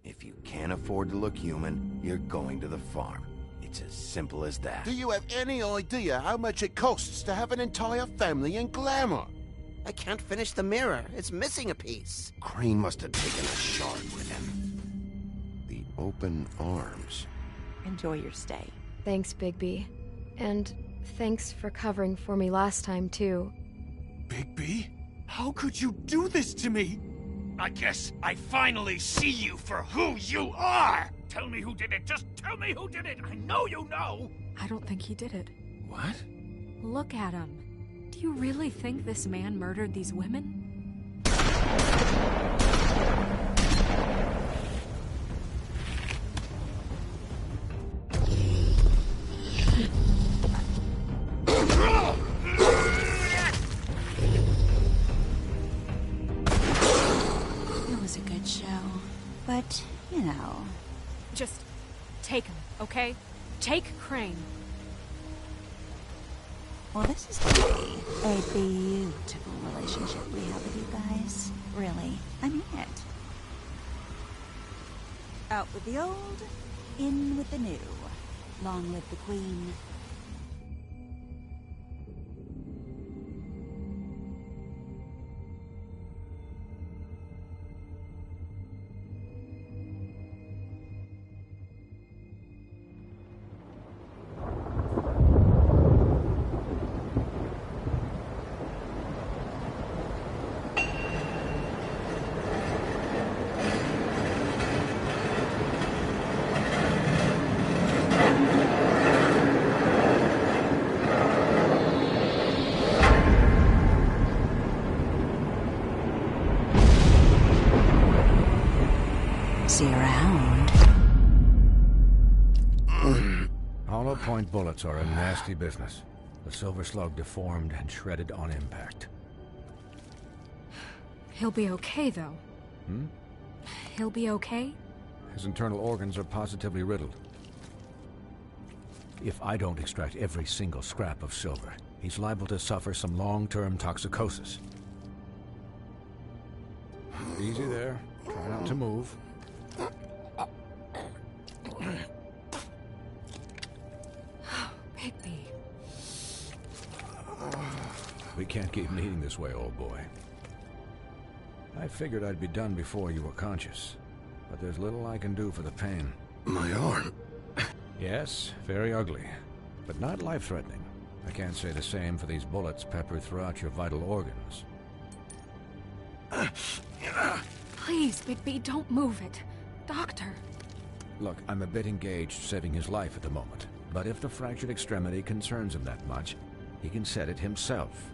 If you can't afford to look human, you're going to the farm. It's as simple as that. Do you have any idea how much it costs to have an entire family in glamour? I can't finish the mirror. It's missing a piece. Crane must have taken a shard with him. The open arms. Enjoy your stay. Thanks, Bigby. And thanks for covering for me last time, too. Bigby? How could you do this to me? I guess I finally see you for who you are! Tell me who did it! Just tell me who did it! I know you know! I don't think he did it. What? Look at him. Do you really think this man murdered these women? It was a good show. But, you know... Just take him, okay? Take Crane. Well, this is gonna be a beautiful relationship we have with you guys. Really. I mean it. Out with the old, in with the new. Long live the Queen. See you around. Hollow point bullets are a nasty business. The Silver Slug deformed and shredded on impact. He'll be okay, though. He'll be okay? His internal organs are positively riddled. If I don't extract every single scrap of silver, he's liable to suffer some long-term toxicosis. Easy there. Try not to move. Bigby. We can't keep bleeding this way, old boy. I figured I'd be done before you were conscious, but there's little I can do for the pain. My arm. Yes, very ugly, but not life-threatening. I can't say the same for these bullets peppered throughout your vital organs. Please, Bigby, don't move it. Doctor. Look, I'm a bit engaged saving his life at the moment, but if the fractured extremity concerns him that much, he can set it himself.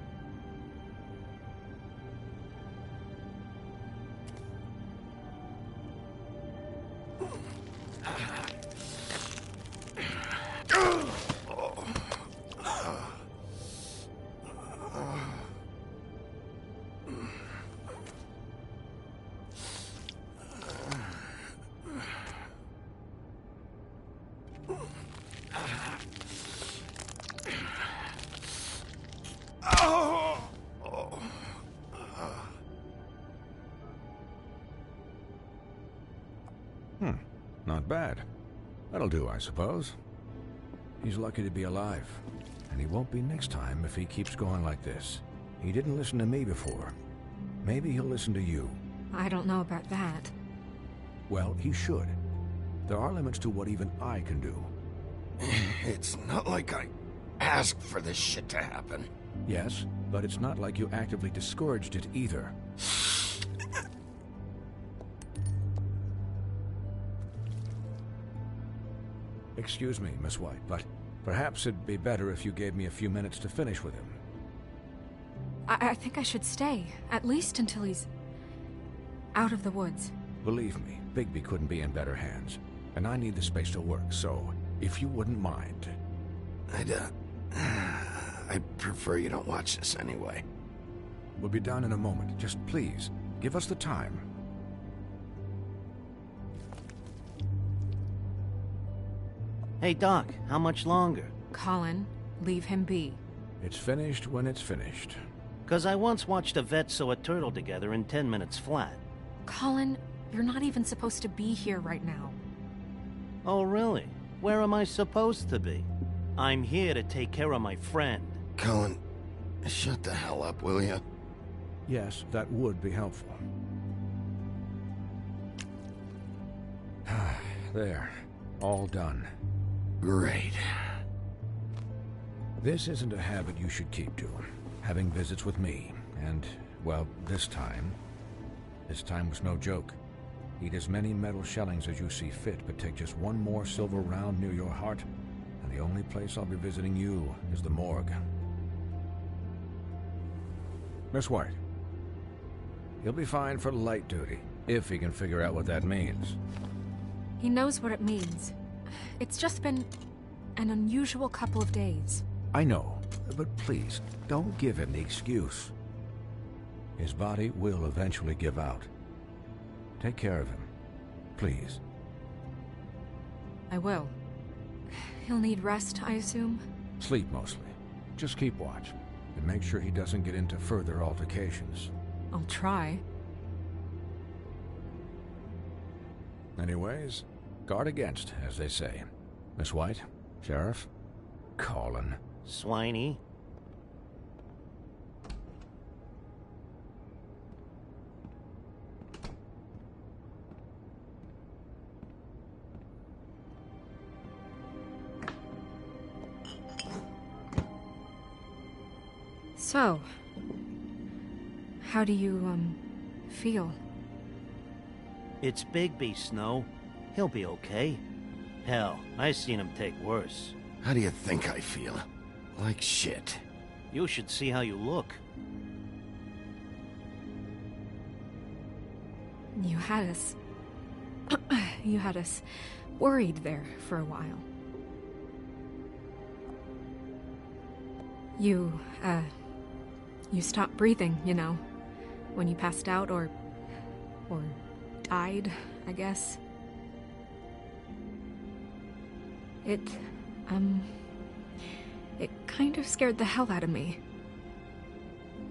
Not bad. That'll do, I suppose. He's lucky to be alive, and he won't be next time if he keeps going like this. He didn't listen to me before. Maybe he'll listen to you. I don't know about that. Well, he should. There are limits to what even I can do. It's not like I asked for this shit to happen. Yes, but it's not like you actively discouraged it either. Excuse me, Miss White, but perhaps it'd be better if you gave me a few minutes to finish with him. I think I should stay, at least until he's out of the woods. Believe me, Bigby couldn't be in better hands, and I need the space to work, so if you wouldn't mind. I'd prefer you don't watch this anyway. We'll be done in a moment. Just please, give us the time. Hey, Doc, how much longer? Colin, leave him be. It's finished when it's finished. 'Cause I once watched a vet sew a turtle together in 10 minutes flat. Colin, You're not even supposed to be here right now. Oh, really? Where am I supposed to be? I'm here to take care of my friend. Cullen, shut the hell up, will you? Yes, that would be helpful. There. All done. Great. This isn't a habit you should keep to. Having visits with me. And, well, this time was no joke. Eat as many metal shellings as you see fit, but take just one more silver round near your heart, and the only place I'll be visiting you is the morgue. Miss White. He'll be fine for light duty, if he can figure out what that means. He knows what it means. It's just been an unusual couple of days. I know, but please, don't give him the excuse. His body will eventually give out. Take care of him, please. I will. He'll need rest, I assume? Sleep mostly. Just keep watch, and make sure he doesn't get into further altercations. I'll try. Anyways, guard against, as they say. Miss White, Sheriff, Colin. Swiney. So, how do you, feel? It's Bigby, Snow. He'll be okay. Hell, I seen him take worse. How do you think I feel? Like shit. You should see how you look. You had us... you had us worried there for a while. You stopped breathing, you know, when you passed out or died, I guess. It kind of scared the hell out of me.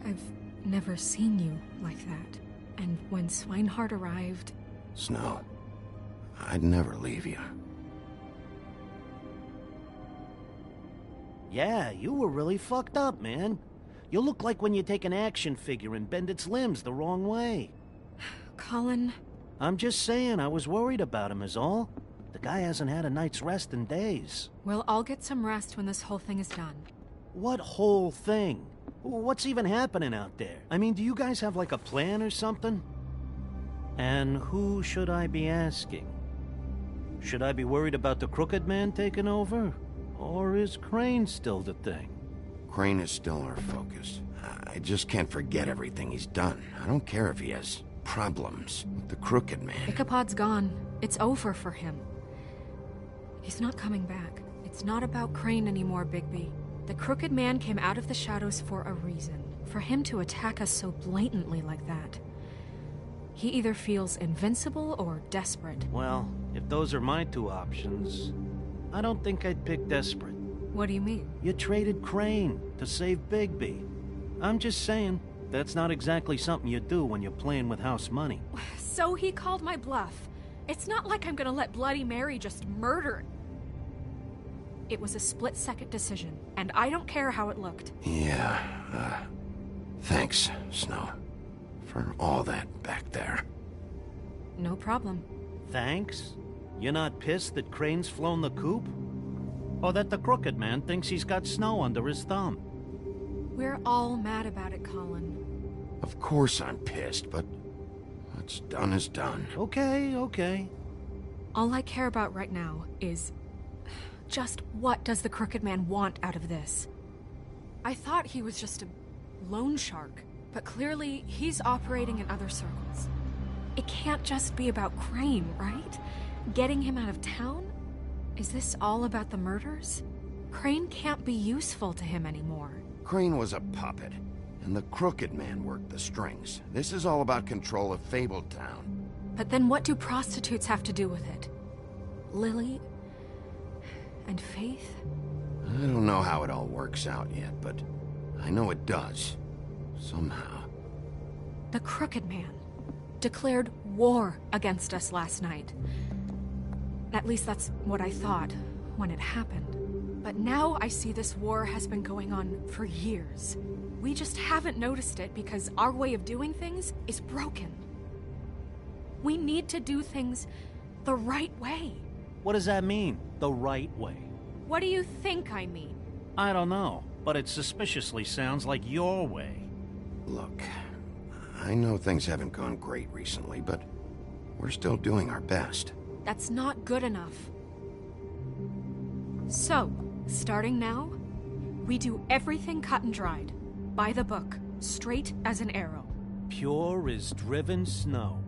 I've never seen you like that. And when Swinehart arrived... Snow, I'd never leave you. Yeah, you were really fucked up, man. You look like when you take an action figure and bend its limbs the wrong way. Colin... I'm just saying, I was worried about him is all. The guy hasn't had a night's rest in days. We'll all get some rest when this whole thing is done. What whole thing? What's even happening out there? I mean, do you guys have like a plan or something? And who should I be asking? Should I be worried about the Crooked Man taking over? Or is Crane still the thing? Crane is still our focus. I just can't forget everything he's done. I don't care if he has problems with the Crooked Man. Ichabod's gone. It's over for him. He's not coming back. It's not about Crane anymore, Bigby. The Crooked Man came out of the shadows for a reason. For him to attack us so blatantly like that. He either feels invincible or desperate. Well, if those are my two options, I don't think I'd pick desperate. What do you mean? You traded Crane to save Bigby. I'm just saying, that's not exactly something you do when you're playing with house money. So he called my bluff. It's not like I'm gonna let Bloody Mary just murder... It was a split-second decision, and I don't care how it looked. Yeah, thanks, Snow, for all that back there. No problem. Thanks? You're not pissed that Crane's flown the coop? Or that the Crooked Man thinks he's got Snow under his thumb? We're all mad about it, Colin. Of course I'm pissed, but what's done is done. Okay, okay. All I care about right now is... just what does the Crooked Man want out of this? I thought he was just a loan shark, but clearly he's operating in other circles. It can't just be about Crane, right? Getting him out of town? Is this all about the murders? Crane can't be useful to him anymore. Crane was a puppet, and the Crooked Man worked the strings. This is all about control of Fabletown. But then what do prostitutes have to do with it? Lily... and Faith? I don't know how it all works out yet, but I know it does. Somehow. The Crooked Man declared war against us last night. At least that's what I thought when it happened. But now I see this war has been going on for years. We just haven't noticed it because our way of doing things is broken. We need to do things the right way. What does that mean, the right way? What do you think I mean? I don't know, but it suspiciously sounds like your way. Look, I know things haven't gone great recently, but we're still doing our best. That's not good enough. So, starting now, we do everything cut and dried. By the book, straight as an arrow. Pure as driven snow.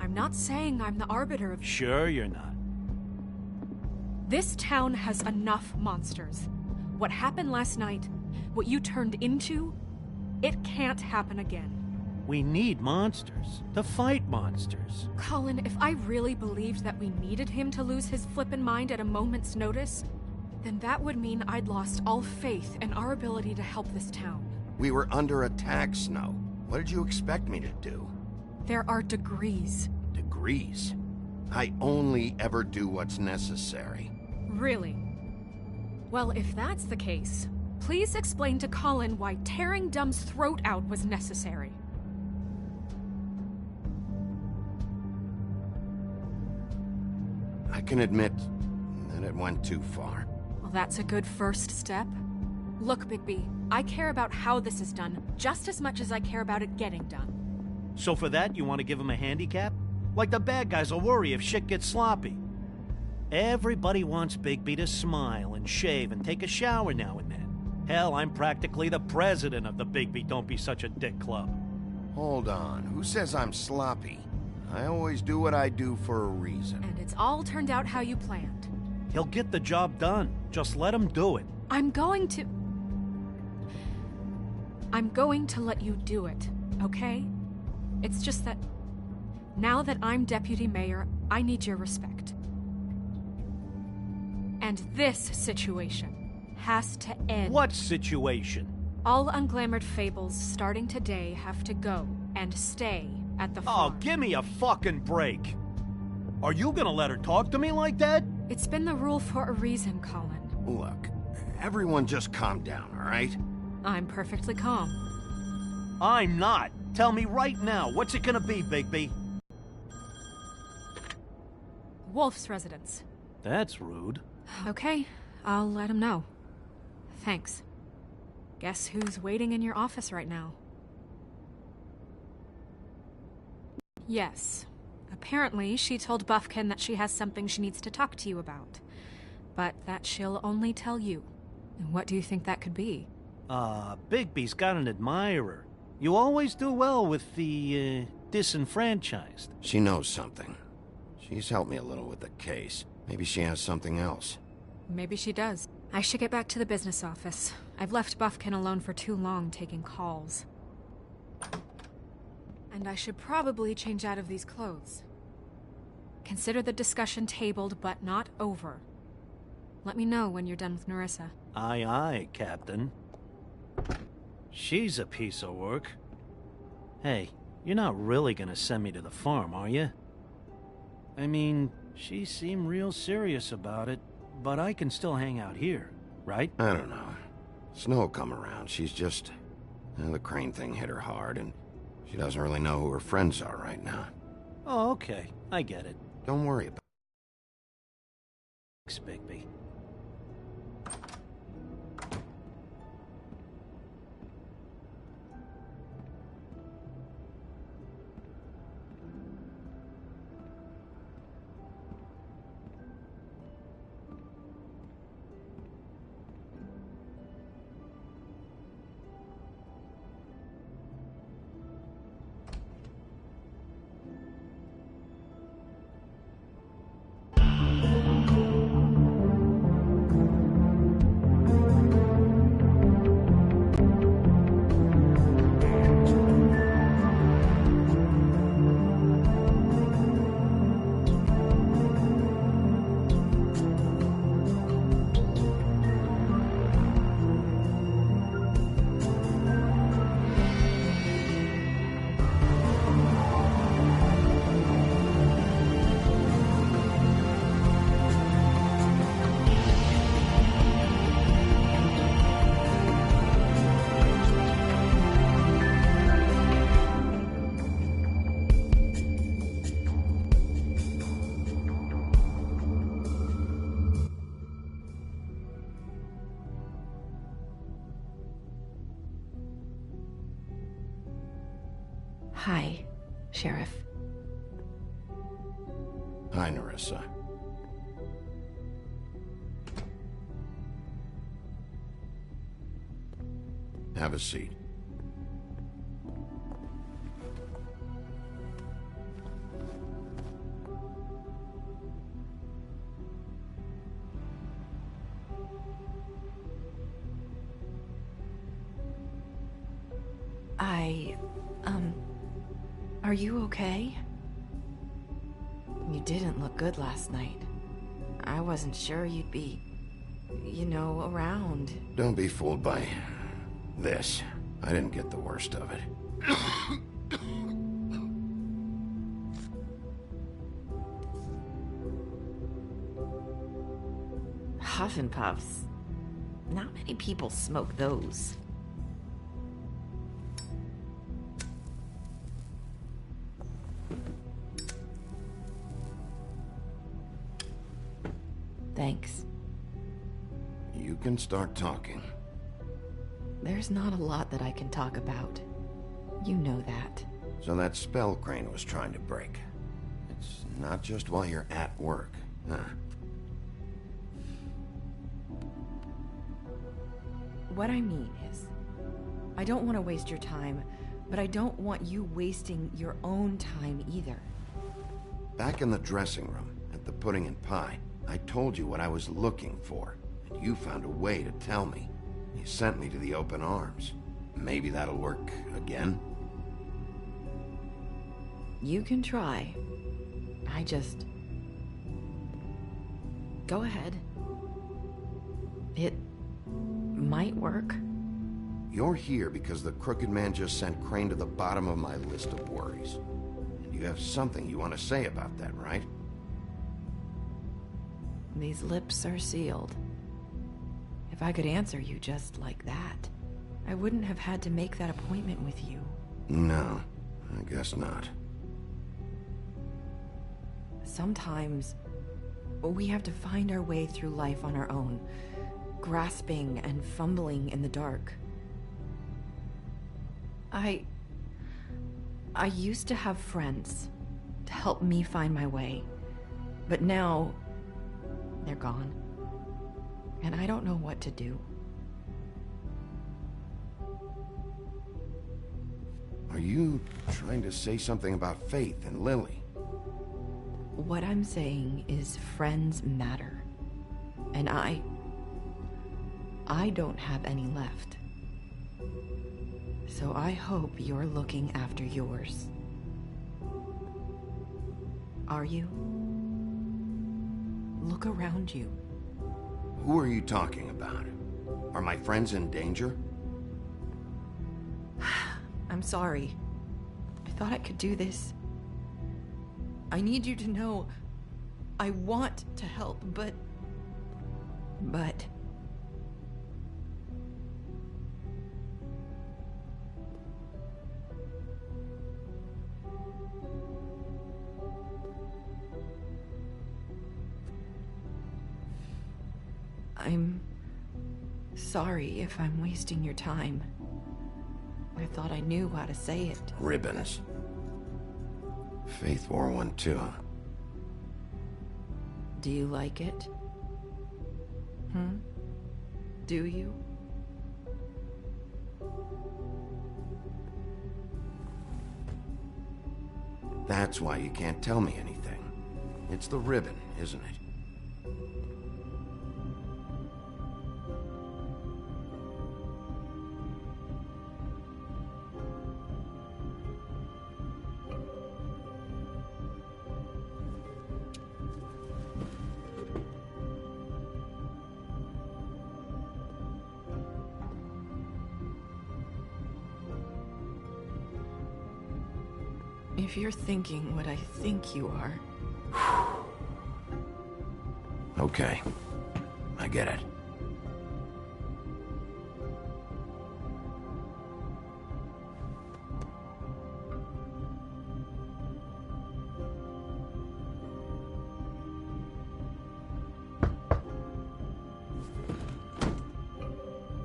I'm not saying I'm the arbiter of... Sure you're not. This town has enough monsters. What happened last night, what you turned into, it can't happen again. We need monsters to fight monsters. Colin, if I really believed that we needed him to lose his flippin' mind at a moment's notice, then that would mean I'd lost all faith in our ability to help this town. We were under attack, Snow. What did you expect me to do? There are degrees. Degrees? I only ever do what's necessary. Really? Well, if that's the case, please explain to Colin why tearing Dumb's throat out was necessary. I can admit that it went too far. Well, that's a good first step. Look, Bigby, I care about how this is done just as much as I care about it getting done. So for that, you want to give him a handicap? Like the bad guys will worry if shit gets sloppy. Everybody wants Bigby to smile and shave and take a shower now and then. Hell, I'm practically the president of the Bigby Don't Be Such a Dick Club. Hold on, who says I'm sloppy? I always do what I do for a reason. And it's all turned out how you planned. He'll get the job done. Just let him do it. I'm going to let you do it, okay? It's just that now that I'm deputy mayor, I need your respect. And this situation has to end. What situation? All unglamored fables starting today have to go and stay at the farm. Oh, give me a fucking break. Are you gonna let her talk to me like that? It's been the rule for a reason, Colin. Look, everyone just calm down, all right? I'm perfectly calm. I'm not. Tell me right now, what's it gonna be, Bigby? Wolf's residence. That's rude. Okay, I'll let him know. Thanks. Guess who's waiting in your office right now? Yes. Apparently, she told Buffkin that she has something she needs to talk to you about. But that she'll only tell you. And what do you think that could be? Bigby's got an admirer. You always do well with the, disenfranchised. She knows something. She's helped me a little with the case. Maybe she has something else. Maybe she does. I should get back to the business office. I've left Buffkin alone for too long taking calls. And I should probably change out of these clothes. Consider the discussion tabled, but not over. Let me know when you're done with Nerissa. Aye, aye, Captain. She's a piece of work. Hey, you're not really gonna send me to the farm, are you? I mean, she seemed real serious about it, but I can still hang out here, right? I don't know. Snow will come around. She's just... the Crane thing hit her hard, and she doesn't really know who her friends are right now. Oh, okay. I get it. Don't worry about Thanks, Bigby. Hi, Sheriff. Hi, Nerissa. Have a seat. Are you okay? You didn't look good last night. I wasn't sure you'd be, around. Don't be fooled by this. I didn't get the worst of it. Huff and Puffs. Not many people smoke those. Thanks. You can start talking. There's not a lot that I can talk about. You know that. So that spell Crane was trying to break. It's not just while you're at work, huh? What I mean is, I don't want to waste your time, but I don't want you wasting your own time either. Back in the dressing room, at the pudding and pie, I told you what I was looking for, and you found a way to tell me. You sent me to the open arms. Maybe that'll work again? You can try. Go ahead. It might work. You're here because the Crooked Man just sent Crane to the bottom of my list of worries. And you have something you want to say about that, right? These lips are sealed. If I could answer you just like that, I wouldn't have had to make that appointment with you. No, I guess not. Sometimes, we have to find our way through life on our own, grasping and fumbling in the dark. I used to have friends to help me find my way, but now they're gone, and I don't know what to do. Are you trying to say something about Faith and Lily? What I'm saying is friends matter, and I don't have any left. So I hope you're looking after yours. Are you? Look around you. Who are you talking about? Are my friends in danger? I'm sorry. I thought I could do this. I need you to know I want to help, but... I'm sorry if I'm wasting your time. I thought I knew how to say it. Ribbons. Faith wore one too. Do you like it? Do you? That's why you can't tell me anything. It's the ribbon, isn't it? If you're thinking what I think you are... Okay. I get it.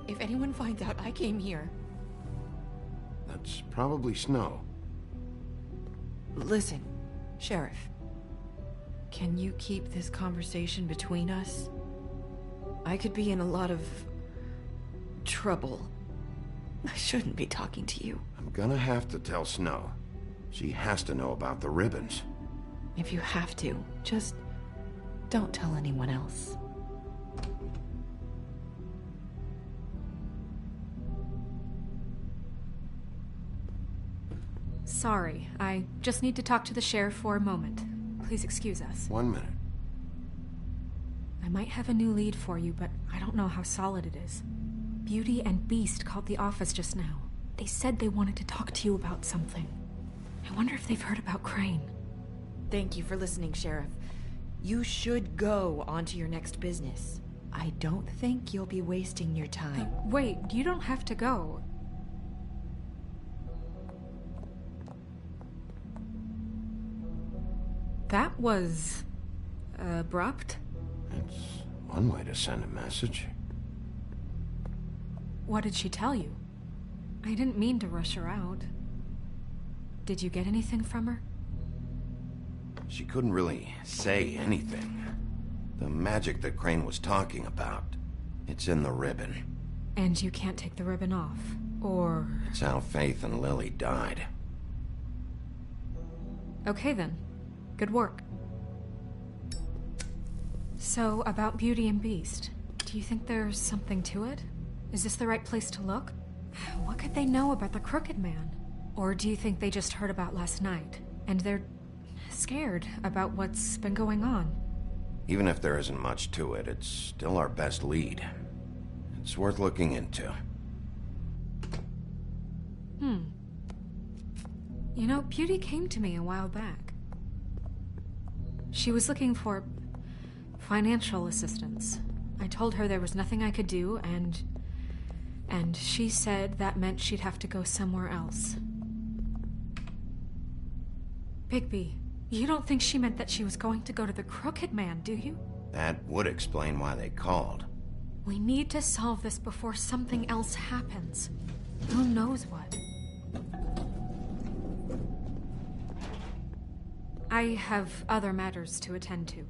If anyone finds out I came here... That's probably Snow. Listen, Sheriff. Can you keep this conversation between us? I could be in a lot of trouble. I shouldn't be talking to you. I'm gonna have to tell Snow. She has to know about the ribbons. If you have to, just don't tell anyone else. Sorry, I just need to talk to the sheriff for a moment. Please excuse us. 1 minute. I might have a new lead for you, but I don't know how solid it is. Beauty and Beast called the office just now. They said they wanted to talk to you about something. I wonder if they've heard about Crane. Thank you for listening, Sheriff. You should go on to your next business. I don't think you'll be wasting your time. Wait, you don't have to go. That was abrupt. It's one way to send a message. What did she tell you? I didn't mean to rush her out. Did you get anything from her? She couldn't really say anything. The magic that Crane was talking about, it's in the ribbon. And you can't take the ribbon off, or... It's how Faith and Lily died. Okay then. Good work. So, about Beauty and Beast, do you think there's something to it? Is this the right place to look? What could they know about the Crooked Man? Or do you think they just heard about last night, and they're scared about what's been going on? Even if there isn't much to it, it's still our best lead. It's worth looking into. You know, Beauty came to me a while back. She was looking for financial assistance. I told her there was nothing I could do, and she said that meant she'd have to go somewhere else. Bigby, you don't think she meant that she was going to go to the Crooked Man, do you? That would explain why they called. We need to solve this before something else happens. Who knows what? I have other matters to attend to.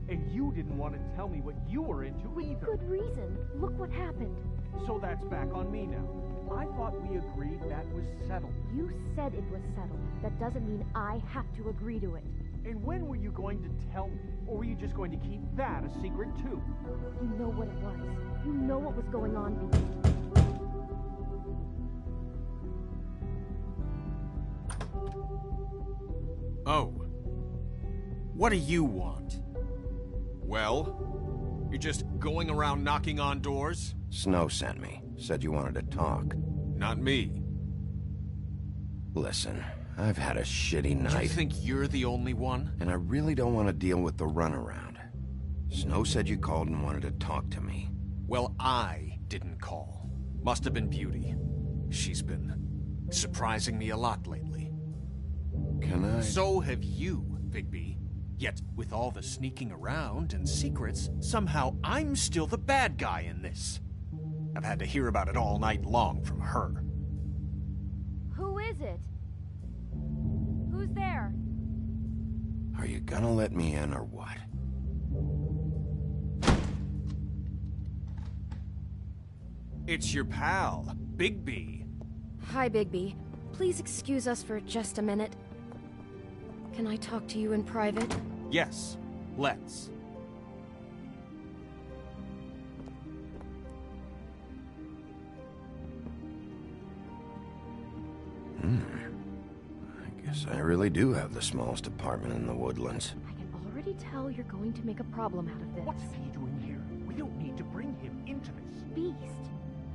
And you didn't want to tell me what you were into either. Good reason. Look what happened. So that's back on me now. I thought we agreed that was settled. You said it was settled. That doesn't mean I have to agree to it. And when were you going to tell me? Or were you just going to keep that a secret too? You know what it was. You know what was going on, Oh. What do you want? Well? You're just going around knocking on doors? Snow sent me. Said you wanted to talk. Not me. Listen, I've had a shitty night. You think you're the only one? And I really don't want to deal with the runaround. Snow said you called and wanted to talk to me. Well, I didn't call. Must have been Beauty. She's been surprising me a lot lately. Can I? So have you, Bigby. Yet, with all the sneaking around and secrets, somehow I'm still the bad guy in this. I've had to hear about it all night long from her. Who is it? Who's there? Are you gonna let me in or what? It's your pal, Bigby. Hi, Bigby. Please excuse us for just a minute. Can I talk to you in private? Yes, let's. I guess I really do have the smallest apartment in the Woodlands. I can already tell you're going to make a problem out of this. What's he doing here? We don't need to bring him into this. Beast.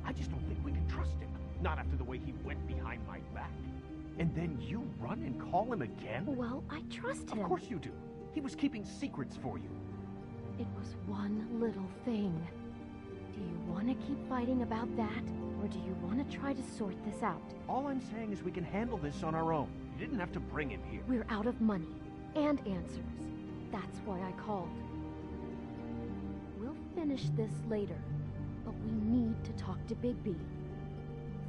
I just don't think we can trust him. Not after the way he went behind my back. And then you run and call him again? Well, I trust him. Of course you do. He was keeping secrets for you. It was one little thing. Do you want to keep fighting about that? Or do you want to try to sort this out? All I'm saying is we can handle this on our own. You didn't have to bring him here. We're out of money and answers. That's why I called. We'll finish this later, but we need to talk to Bigby.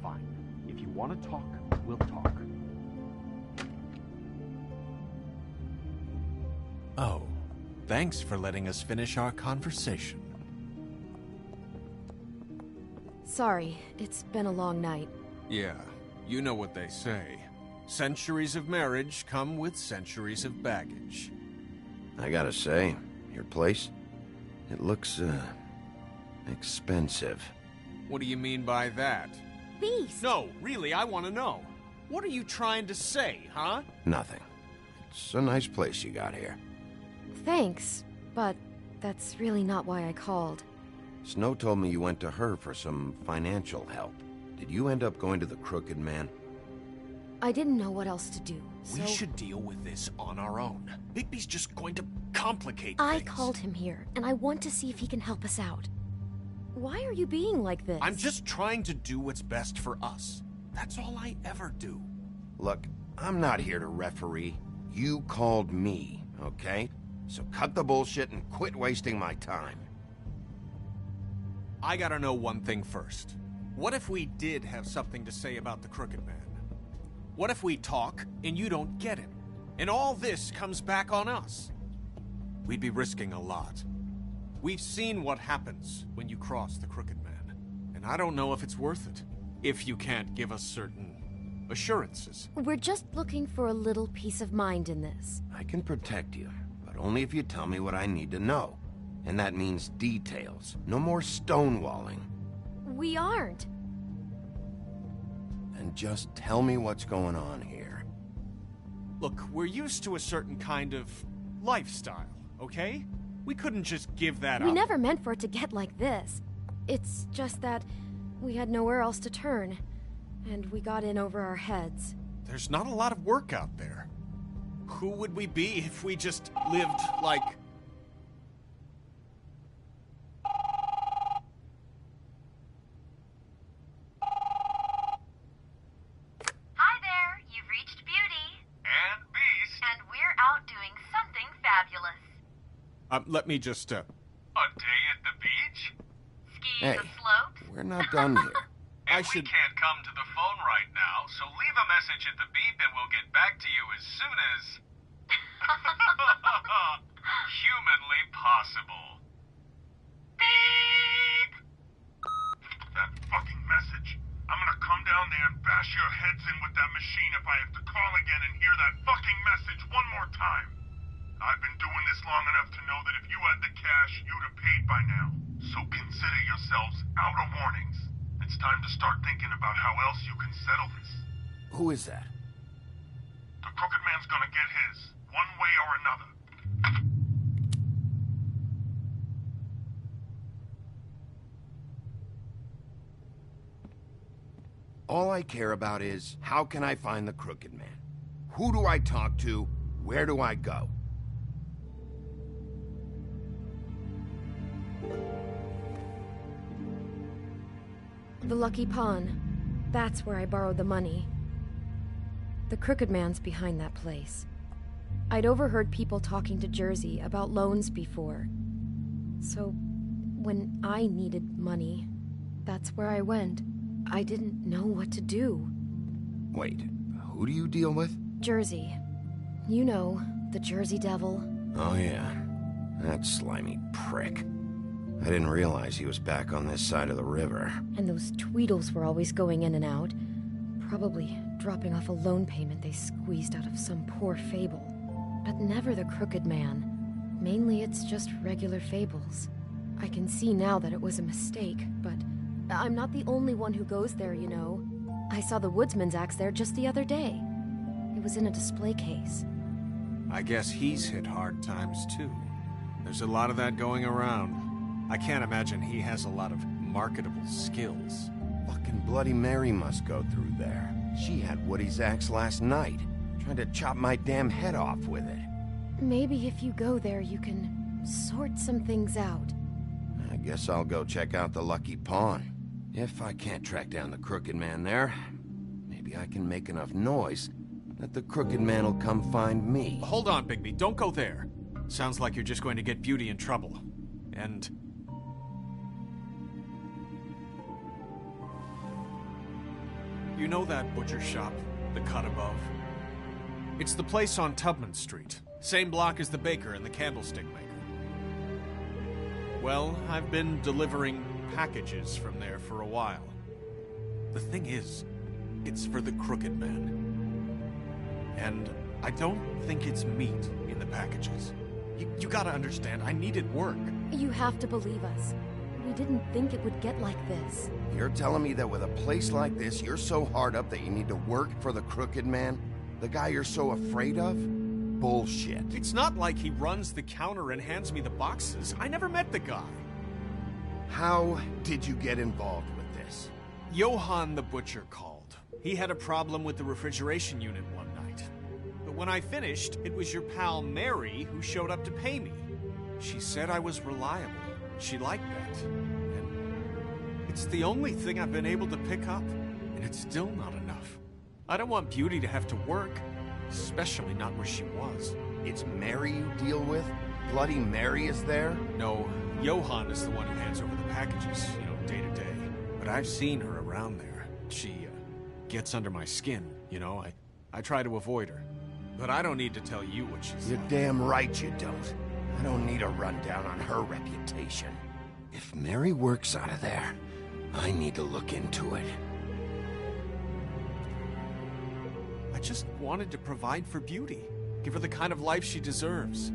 Fine. If you want to talk, we'll talk. Oh, thanks for letting us finish our conversation. Sorry, it's been a long night. Yeah, you know what they say. Centuries of marriage come with centuries of baggage. I gotta say, your place, it looks, expensive. What do you mean by that? Beast! No, really, I want to know. What are you trying to say, huh? Nothing. It's a nice place you got here. Thanks, but that's really not why I called. Snow told me you went to her for some financial help. Did you end up going to the Crooked Man? I didn't know what else to do, so... We should deal with this on our own. Bigby's just going to complicate I things. called him here, and I want to see if he can help us out. Why are you being like this? I'm just trying to do what's best for us. That's all I ever do. Look, I'm not here to referee. You called me, okay? So cut the bullshit and quit wasting my time. I gotta know one thing first. What if we did have something to say about the Crooked Man? What if we talk and you don't get him? And all this comes back on us? We'd be risking a lot. We've seen what happens when you cross the Crooked Man. And I don't know if it's worth it. If you can't give us certain assurances. We're just looking for a little peace of mind in this. I can protect you, but only if you tell me what I need to know. And that means details. No more stonewalling. We aren't. Then just tell me what's going on here. Look, we're used to a certain kind of lifestyle, okay? We couldn't just give that up. We never meant for it to get like this. It's just that we had nowhere else to turn, and we got in over our heads. There's not a lot of work out there. Who would we be if we just lived like... Hi there, you've reached Beauty. And Beast. And we're out doing something fabulous. let me just, A day at the beach? Skiing Hey, the slopes? we're not done here. I should... We can't come to the phone right now, so leave a message at the beep and we'll get back to you as soon as... humanly possible. Beep! That fucking message. I'm gonna come down there and bash your heads in with that machine if I have to call again and hear that fucking message one more time. I've been doing this long enough to know that if you had the cash, you'd have paid by now. So consider yourselves out of warnings. It's time to start thinking about how else you can settle this. Who is that? The Crooked Man's gonna get his, one way or another. All I care about is, how can I find the Crooked Man? Who do I talk to? Where do I go? The Lucky Pawn. That's where I borrowed the money. The Crooked Man's behind that place. I'd overheard people talking to Jersey about loans before. So, when I needed money, that's where I went. I didn't know what to do. Wait, who do you deal with? Jersey. You know, the Jersey Devil. Oh yeah, that slimy prick. I didn't realize he was back on this side of the river. And those Tweedles were always going in and out. Probably dropping off a loan payment they squeezed out of some poor fable. But never the Crooked Man. Mainly it's just regular fables. I can see now that it was a mistake, but I'm not the only one who goes there, you know. I saw the woodsman's axe there just the other day. It was in a display case. I guess he's hit hard times too. There's a lot of that going around. I can't imagine he has a lot of marketable skills. Fucking Bloody Mary must go through there. She had Woody's axe last night, trying to chop my damn head off with it. Maybe if you go there, you can sort some things out. I guess I'll go check out the Lucky Pawn. If I can't track down the Crooked Man there, maybe I can make enough noise that the Crooked Man will come find me. Hold on, Bigby. Don't go there. Sounds like you're just going to get Beauty in trouble. And... you know that butcher shop, the cut above? It's the place on Tubman Street. Same block as the baker and the candlestick maker. Well, I've been delivering packages from there for a while. The thing is, it's for the Crooked Man. And I don't think it's meat in the packages. You gotta understand, I needed work. You have to believe us. We didn't think it would get like this. You're telling me that with a place like this, you're so hard up that you need to work for the Crooked Man? The guy you're so afraid of? Bullshit. It's not like he runs the counter and hands me the boxes. I never met the guy. How did you get involved with this? Johann the butcher called. He had a problem with the refrigeration unit one night. But when I finished, it was your pal Mary who showed up to pay me. She said I was reliable. She liked that. And it's the only thing I've been able to pick up, and it's still not enough. I don't want Beauty to have to work, especially not where she was. It's Mary you deal with? Bloody Mary is there? No, Johann is the one who hands over the packages, day to day. But I've seen her around there. She, gets under my skin, I try to avoid her. But I don't need to tell you what she's You're like. damn right you don't. I don't need a rundown on her reputation. If Mary works out of there, I need to look into it. I just wanted to provide for Beauty. Give her the kind of life she deserves.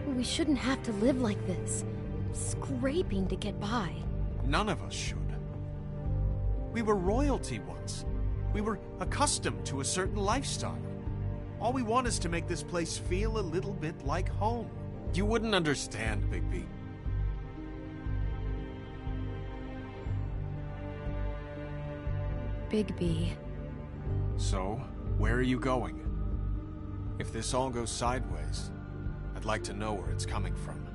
We shouldn't have to live like this, scraping to get by. None of us should. We were royalty once. We were accustomed to a certain lifestyle. All we want is to make this place feel a little bit like home. You wouldn't understand, Bigby. Bigby. So, where are you going? If this all goes sideways, I'd like to know where it's coming from.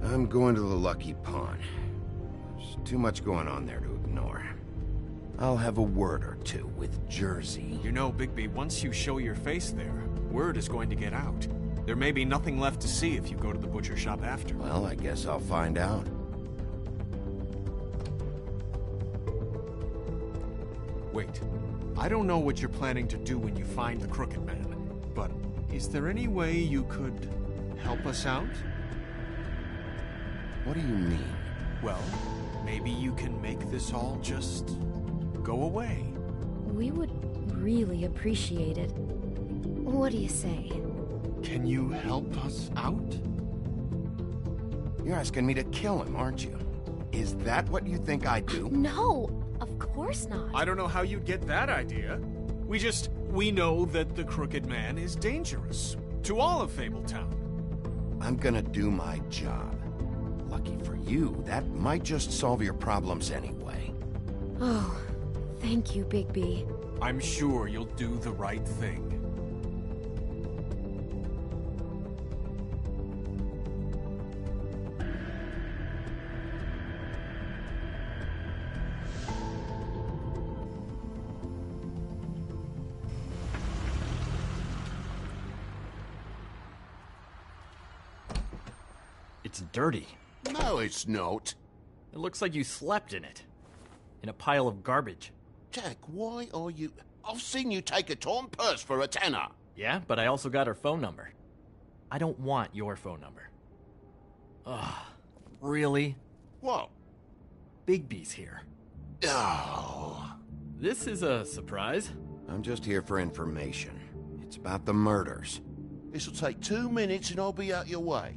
I'm going to the Lucky Pawn. There's too much going on there to ignore. I'll have a word or two with Jersey. You know, Bigby, once you show your face there, word is going to get out. There may be nothing left to see if you go to the butcher shop after. Well, I guess I'll find out. Wait, I don't know what you're planning to do when you find the Crooked Man, but is there any way you could help us out? What do you mean? Well, maybe you can make this all just go away. We would really appreciate it. What do you say? Can you help us out? You're asking me to kill him, aren't you? Is that what you think I do? No, of course not. I don't know how you'd get that idea. We know that the Crooked Man is dangerous to all of Fabletown. I'm gonna do my job. Lucky for you, that might just solve your problems anyway. Oh, thank you, Bigby. I'm sure you'll do the right thing. It's dirty. No, it's not. It looks like you slept in it. In a pile of garbage. Jack, why are you... I've seen you take a torn purse for a tenner. Yeah, but I also got her phone number. I don't want your phone number. Ugh, really? What? Bigby's here. Oh. This is a surprise. I'm just here for information. It's about the murders. This'll take 2 minutes and I'll be out your way.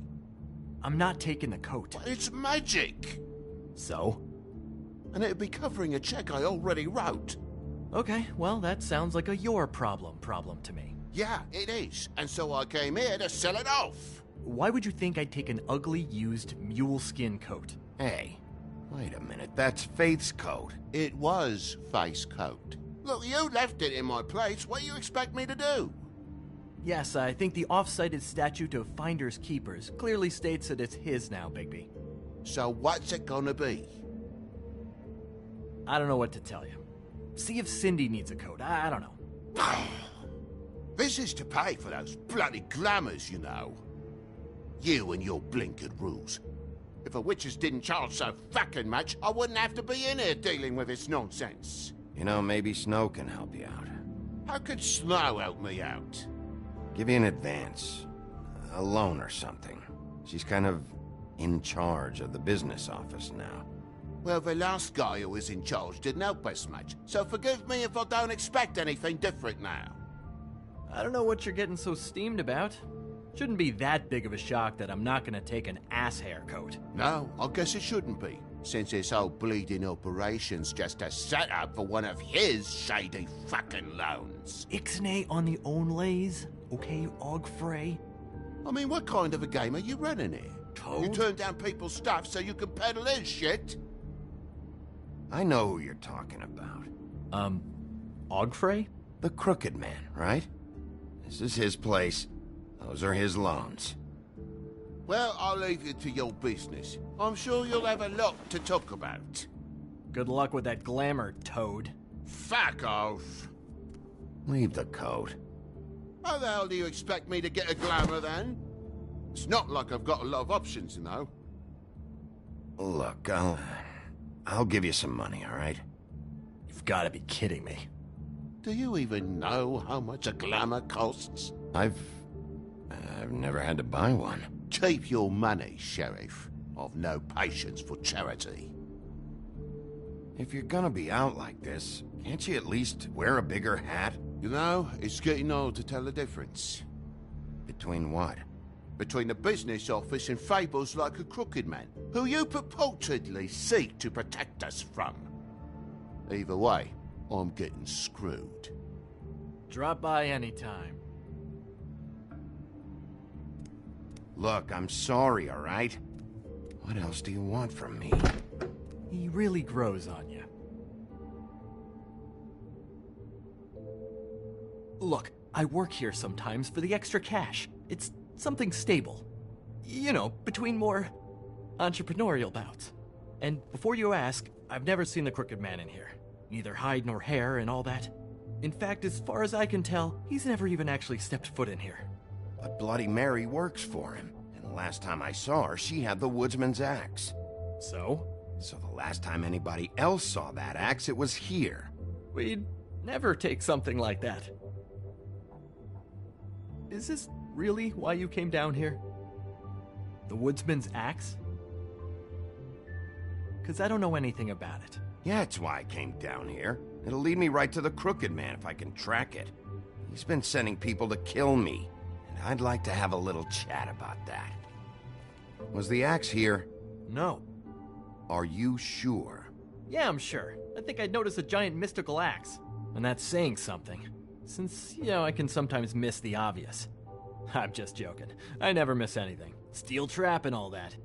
I'm not taking the coat. But it's magic. So? And it'd be covering a check I already wrote. Okay, well, that sounds like a your problem to me. Yeah, it is. And so I came here to sell it off. Why would you think I'd take an ugly, used mule skin coat? Hey, Wait a minute, that's Faith's coat. It was Faith's coat. Look, you left it in my place. What do you expect me to do? Yes, I think the off-cited statute of Finders Keepers clearly states that it's his now, Bigby. So what's it gonna be? I don't know what to tell you. See if Cindy needs a coat. I don't know. This is to pay for those bloody glamours, you know. You and your blinkered rules. If the witches didn't charge so fucking much, I wouldn't have to be in here dealing with this nonsense. You know, maybe Snow can help you out. How could Snow help me out? Give you an advance. A loan or something. She's kind of in charge of the business office now. Well, the last guy who was in charge didn't help us much, so forgive me if I don't expect anything different now. I don't know what you're getting so steamed about. Shouldn't be that big of a shock that I'm not gonna take an ass hair coat. No, I guess it shouldn't be, since this whole bleeding operation's just a setup for one of his shady fucking loans. Ixnay on the onlays, okay, Ogfrey? I mean, what kind of a game are you running here? Toad? You turn down people's stuff so you can peddle his shit? I know who you're talking about. Ogfrey? The Crooked Man, right? This is his place. Those are his loans. Well, I'll leave you to your business. I'm sure you'll have a lot to talk about. Good luck with that glamour, Toad. Fuck off. Leave the coat. How the hell do you expect me to get a glamour then? It's not like I've got a lot of options, you know. Look, I'll give you some money, all right? You've got to be kidding me. Do you even know how much a glamour costs? I've never had to buy one. Keep your money, Sheriff. I've no patience for charity. If you're gonna be out like this, can't you at least wear a bigger hat? You know, it's getting old to tell the difference. Between what? Between the business office and fables like a Crooked Man, who you purportedly seek to protect us from. Either way, I'm getting screwed. Drop by anytime. Look, I'm sorry, all right? What else do you want from me? He really grows on you. Look, I work here sometimes for the extra cash. It's something stable. You know, between more entrepreneurial bouts. And before you ask, I've never seen the Crooked Man in here. Neither hide nor hair and all that. In fact, as far as I can tell, he's never even actually stepped foot in here. But Bloody Mary works for him. And the last time I saw her, she had the woodsman's axe. So? So the last time anybody else saw that axe, it was here. We'd never take something like that. Is this really why you came down here? The woodsman's axe? 'Cause I don't know anything about it. Yeah, it's why I came down here. It'll lead me right to the Crooked Man if I can track it. He's been sending people to kill me, and I'd like to have a little chat about that. Was the axe here? No. Are you sure? Yeah, I'm sure. I think I'd noticed a giant mystical axe. And that's saying something. Since, you know, I can sometimes miss the obvious. I'm just joking. I never miss anything. Steel trap and all that.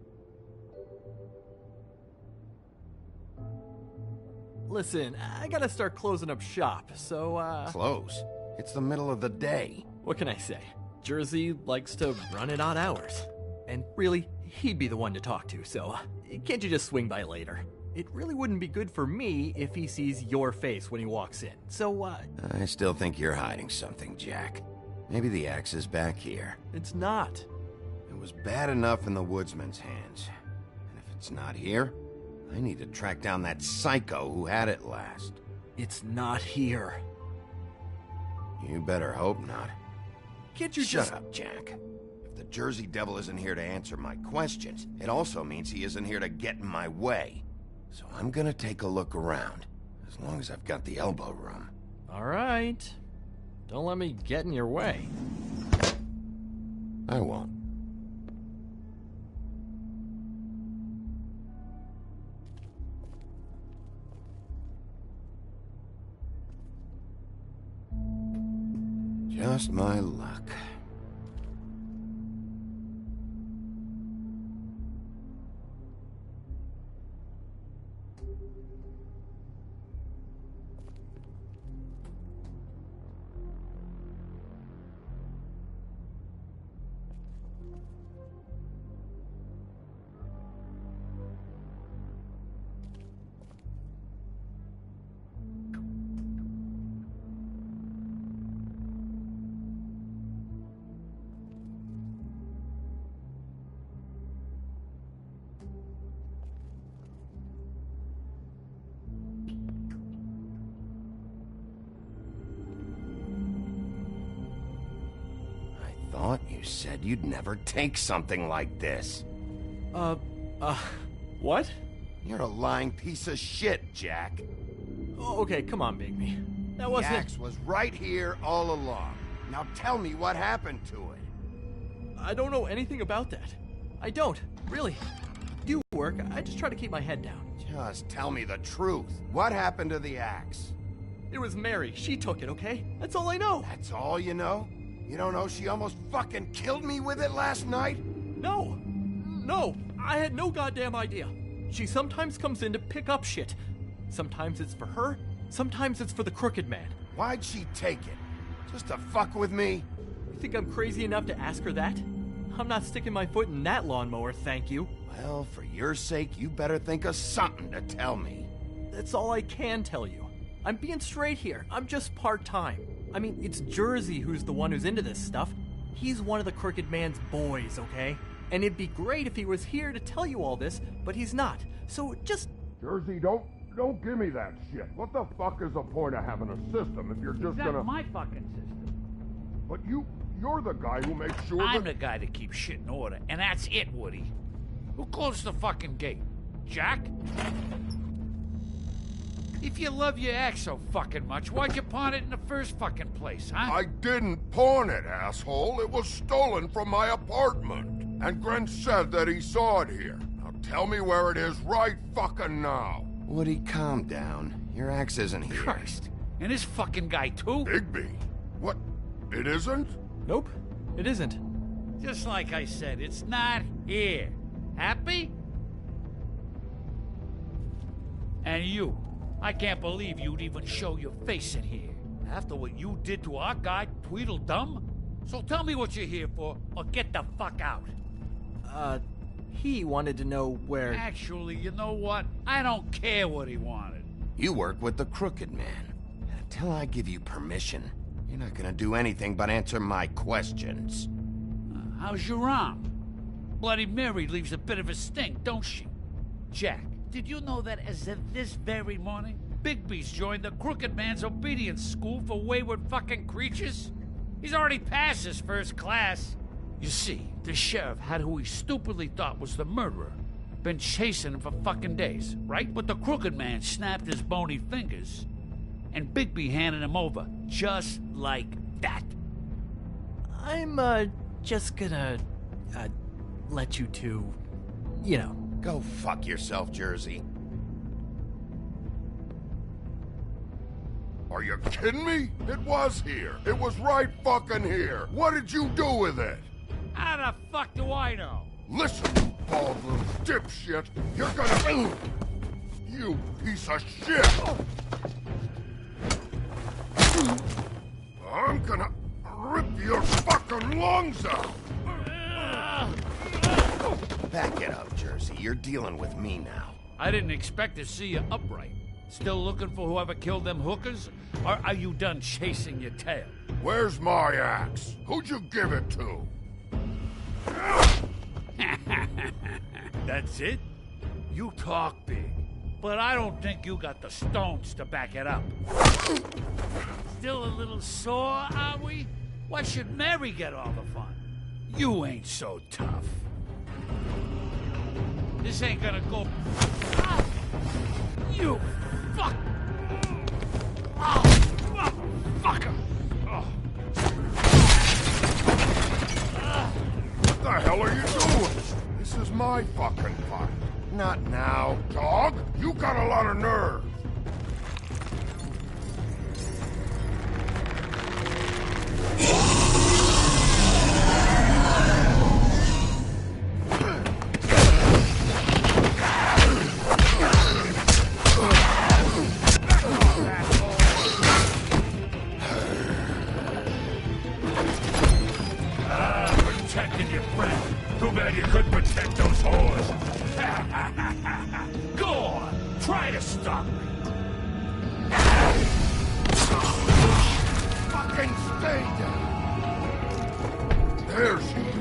Listen, I gotta start closing up shop, so, Close? It's the middle of the day. What can I say? Jersey likes to run at odd hours. And really, he'd be the one to talk to, so can't you just swing by later? It really wouldn't be good for me if he sees your face when he walks in, so, I still think you're hiding something, Jack. Maybe the axe is back here. It's not. It was bad enough in the woodsman's hands. And if it's not here, I need to track down that psycho who had it last. It's not here. You better hope not. Can't you Shut up, Jack. If the Jersey Devil isn't here to answer my questions, it also means he isn't here to get in my way. So I'm gonna take a look around, as long as I've got the elbow room. All right. Don't let me get in your way. I won't. Just my luck. thought you said you'd never take something like this. What? You're a lying piece of shit, Jack. Oh, okay, come on, Bigby. That wasn't... The axe was right here all along. Now tell me what happened to it. I don't know anything about that. I don't, really. Do work, I just try to keep my head down. Just tell me the truth. What happened to the axe? It was Mary. She took it, okay? That's all I know. That's all you know? You don't know she almost fucking killed me with it last night? No. No, I had no goddamn idea. She sometimes comes in to pick up shit. Sometimes it's for her, sometimes it's for the Crooked Man. Why'd she take it? Just to fuck with me? You think I'm crazy enough to ask her that? I'm not sticking my foot in that lawnmower, thank you. Well, for your sake, you better think of something to tell me. That's all I can tell you. I'm being straight here. I'm just part-time. I mean, it's Jersey who's the one who's into this stuff. He's one of the Crooked Man's boys, okay? And it'd be great if he was here to tell you all this, but he's not. So just... Jersey, don't give me that shit. What the fuck is the point of having a system if you're just That's gonna... my fucking system. But you're the guy who makes sure I'm the guy that keeps shit in order, and that's it, Woody. Who closed the fucking gate? Jack? If you love your ex so fucking much, why'd you pawn it in the first fucking place, huh? I didn't pawn it, asshole. It was stolen from my apartment. And Gren said that he saw it here. Now tell me where it is right fucking now. Woody, calm down. Your axe isn't here. Christ. And this fucking guy, too? Bigby. What? It isn't? Nope, it isn't. Just like I said, it's not here. Happy? And you. I can't believe you'd even show your face in here. After what you did to our guy, Tweedledum? So tell me what you're here for, or get the fuck out. He wanted to know where... Actually, you know what? I don't care what he wanted. You work with the Crooked Man. And until I give you permission, you're not gonna do anything but answer my questions. How's your arm? Bloody Mary leaves a bit of a stink, don't she? Jack, did you know that as of this very morning, Bigby's joined the Crooked Man's obedience school for wayward fucking creatures? He's already passed his first class. You see, the sheriff had who he stupidly thought was the murderer. Been chasing him for fucking days, right? But the Crooked Man snapped his bony fingers, and Bigby handed him over, just like that. I'm, just gonna, let you two, you know. Go fuck yourself, Jersey. Are you kidding me? It was here. It was right fucking here. What did you do with it? How the fuck do I know? Listen, you bald little dipshit. You're gonna... You piece of shit! I'm gonna rip your fucking lungs out! Back it up, Jersey. You're dealing with me now. I didn't expect to see you upright. Still looking for whoever killed them hookers? Or are you done chasing your tail? Where's my axe? Who'd you give it to? That's it? You talk big, but I don't think you got the stones to back it up. Still a little sore, are we? Why should Mary get all the fun? You ain't so tough. This ain't gonna go... Ah! You fuck! Oh, motherfucker! Oh. What the hell are you doing? This is my fucking fight. Not now. Dog, you got a lot of nerve. Protecting your friend. Too bad you couldn't protect those whores. Go on, try to stop me. Fucking stay down. There she is.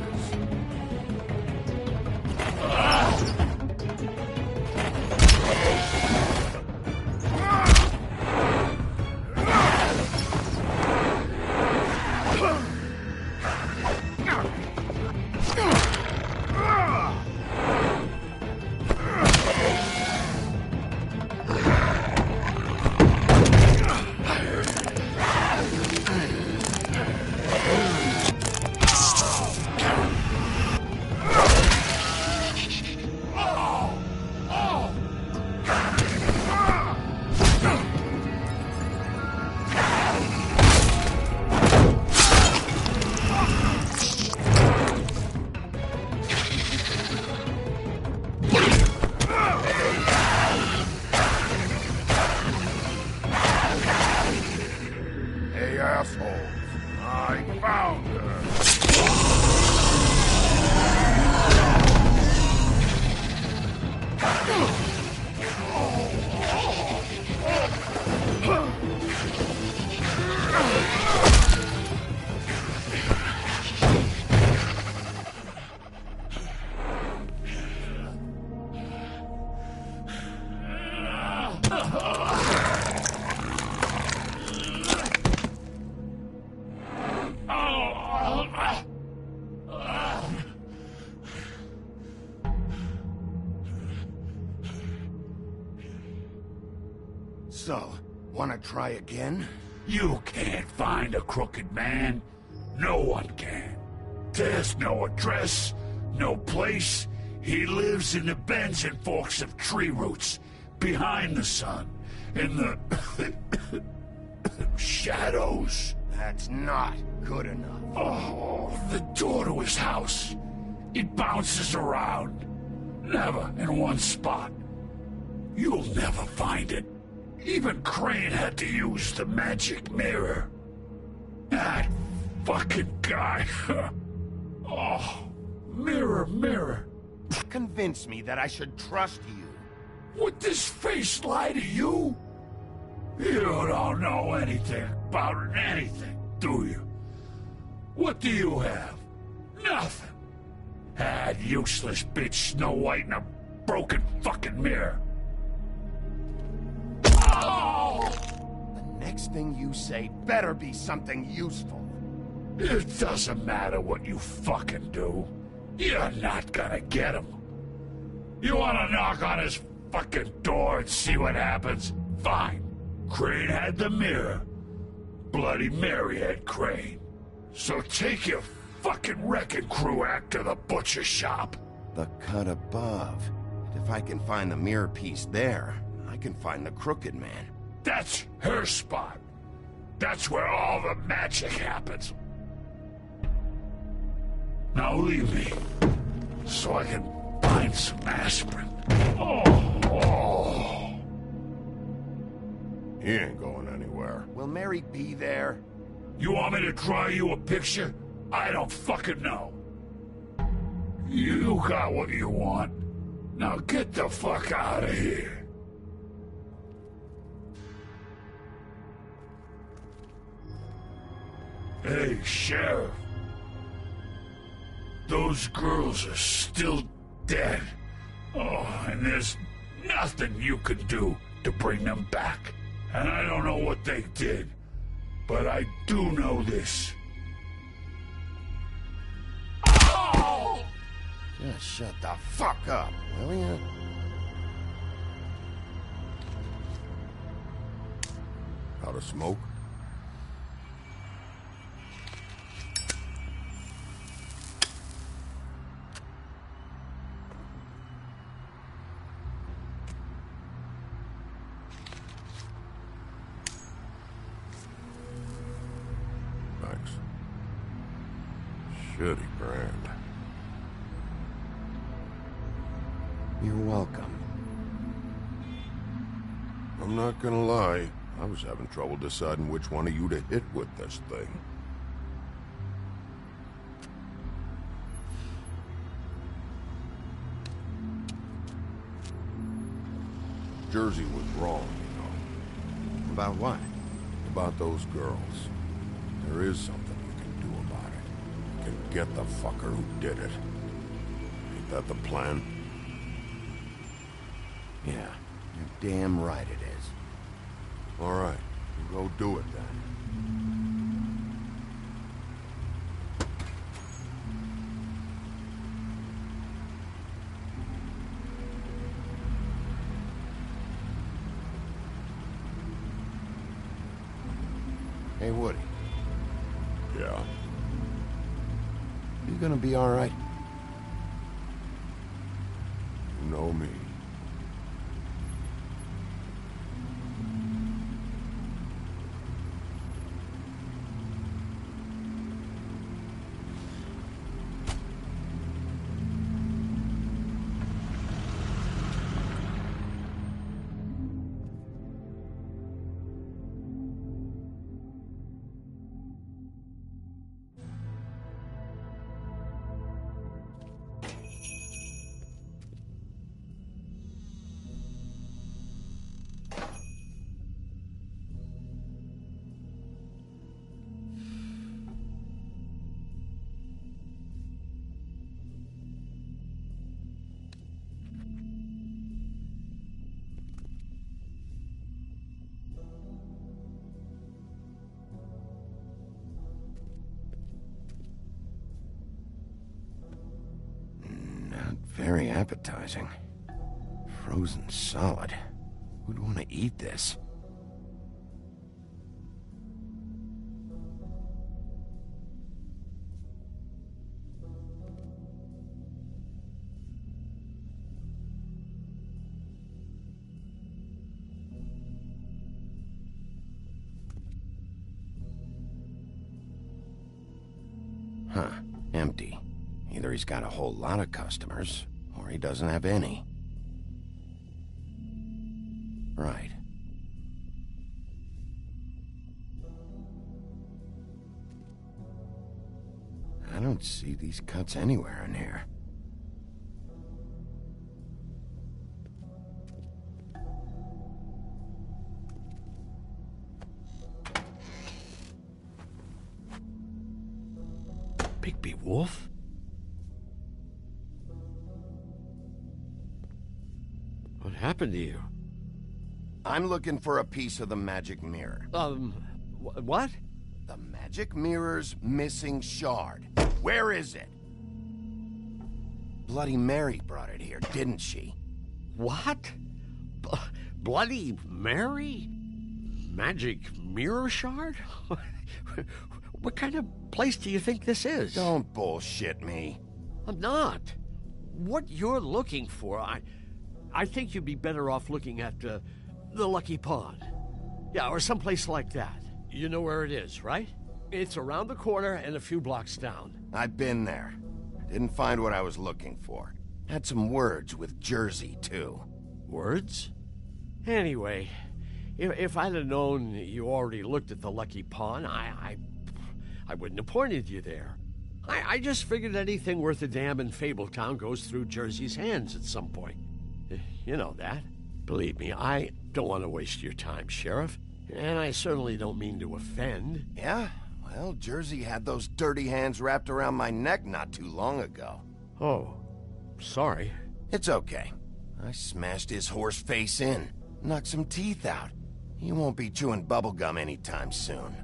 So, wanna try again? You can't find a crooked man. No one can. There's no address, no place. He lives in the bends and forks of tree roots, behind the sun, in the shadows. That's not good enough. Oh, the door to his house. It bounces around. Never in one spot. You'll never find it. Even Crane had to use the magic mirror. That fucking guy. Oh, mirror, mirror. Convince me that I should trust you. Would this face lie to you? You don't know anything about anything, do you? What do you have? Nothing. That useless bitch Snow White in a broken fucking mirror. Oh! The next thing you say better be something useful. It doesn't matter what you fucking do. You're not gonna get him. You wanna knock on his fucking door and see what happens? Fine. Crane had the mirror. Bloody Mary had Crane. So take your fucking wrecking crew act to the butcher shop. The cut above. And if I can find the mirror piece there, I can find the Crooked Man. That's her spot. That's where all the magic happens. Now leave me, so I can find some aspirin. Oh. He ain't going anywhere. Will Mary be there? You want me to draw you a picture? I don't fucking know. You got what you want. Now get the fuck out of here. Hey, Sheriff. Those girls are still dead. Oh, and there's nothing you can do to bring them back. And I don't know what they did, but I do know this. Oh! Just shut the fuck up, will ya? Out of smoke? Thanks. Shitty brand. You're welcome. I'm not gonna lie. I was having trouble deciding which one of you to hit with this thing. Jersey was wrong, you know. About what? About those girls. There is something you can do about it. You can get the fucker who did it. Ain't that the plan? Yeah, you're damn right it is. All right, we'll go do it then. Hey, Woody. Yeah? You gonna be all right? You know me. Very appetizing. Frozen solid. Who'd want to eat this? Huh. Empty. Either he's got a whole lot of customers, or he doesn't have any. Right. I don't see these cuts anywhere in here. Bigby Wolf? What happened to you? I'm looking for a piece of the magic mirror. What? The magic mirror's missing shard. Where is it? Bloody Mary brought it here, didn't she? What? Bloody Mary? Magic mirror shard? What kind of place do you think this is? Don't bullshit me. I'm not. What you're looking for, I think you'd be better off looking at the Lucky Pond. Yeah, or someplace like that. You know where it is, right? It's around the corner and a few blocks down. I've been there. Didn't find what I was looking for. Had some words with Jersey, too. Words? Anyway, if I'd have known you already looked at the Lucky Pond, I wouldn't have pointed you there. I just figured anything worth a damn in Fabletown goes through Jersey's hands at some point. You know that. Believe me, I don't want to waste your time, Sheriff. And I certainly don't mean to offend. Yeah? Well, Jersey had those dirty hands wrapped around my neck not too long ago. Oh, sorry. It's okay. I smashed his horse face in, knocked some teeth out. He won't be chewing bubblegum anytime soon.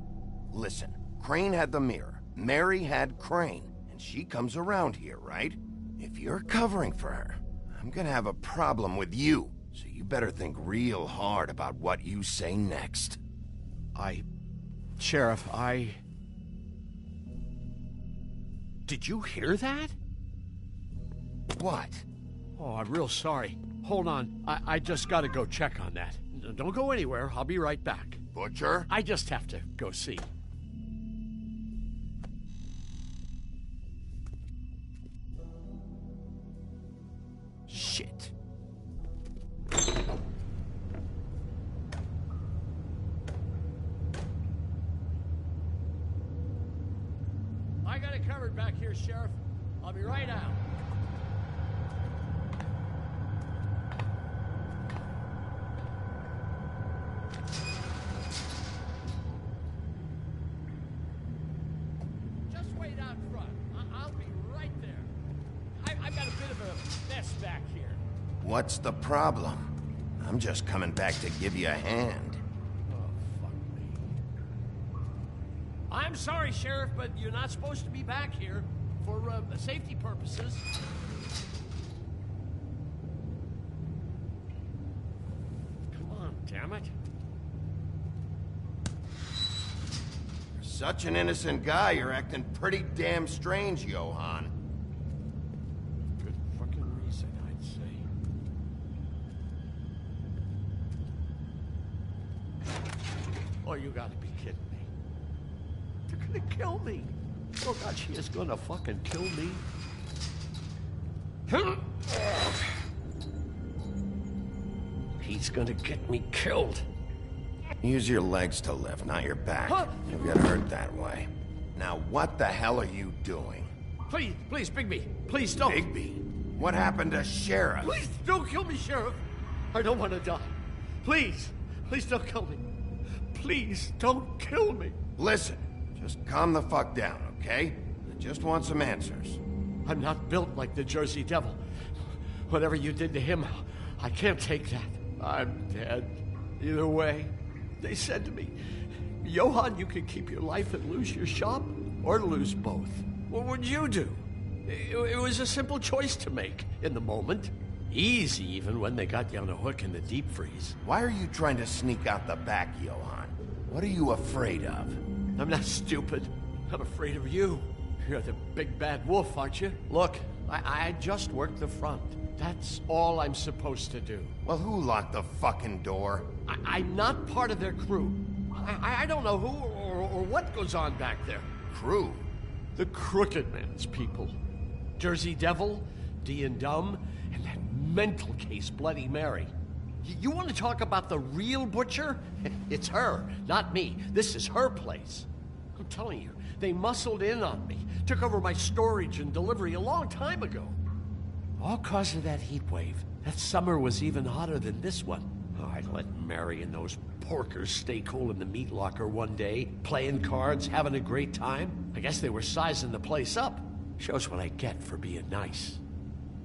Listen, Crane had the mirror, Mary had Crane, and she comes around here, right? If you're covering for her, I'm gonna have a problem with you, so you better think real hard about what you say next. Sheriff, Did you hear that? What? Oh, I'm real sorry. Hold on. I just gotta go check on that. Don't go anywhere. I'll be right back. Butcher? I just have to go see. Shit. I got it covered back here, Sheriff. I'll be right out. Just wait out front. I'll be right there. I've got a bit of a mess back here. What's the problem? I'm just coming back to give you a hand. I'm sorry, Sheriff, but you're not supposed to be back here for safety purposes. Come on, damn it. You're such an innocent guy, you're acting pretty damn strange, Johann. Good fucking reason, I'd say. Oh, you gotta be kidding me. They're gonna kill me. Oh God, she is gonna fucking kill me. He's gonna get me killed. Use your legs to lift, not your back. Huh? You'll get hurt that way. Now, what the hell are you doing? Please, Bigby, please don't. Bigby? What happened to Sheriff? Please don't kill me, Sheriff. I don't want to die. Please don't kill me. Please don't kill me. Listen, just calm the fuck down, okay? I just want some answers. I'm not built like the Jersey Devil. Whatever you did to him, I can't take that. I'm dead. Either way, they said to me, Johann, you can keep your life and lose your shop, or lose both. What would you do? It was a simple choice to make in the moment. Easy, even when they got you on a hook in the deep freeze. Why are you trying to sneak out the back, Johann? What are you afraid of? I'm not stupid. I'm afraid of you. You're the big bad wolf, aren't you? Look, I just worked the front. That's all I'm supposed to do. Well, who locked the fucking door? I'm not part of their crew. I don't know who or what goes on back there. Crew? The Crooked Man's people. Jersey Devil, D and Dumb, and that mental case Bloody Mary. You want to talk about the real butcher? It's her, not me. This is her place. I'm telling you, they muscled in on me, took over my storage and delivery a long time ago. All cause of that heat wave. That summer was even hotter than this one. Oh, I let Mary and those porkers stay cool in the meat locker one day, playing cards, having a great time. I guess they were sizing the place up. Shows what I get for being nice.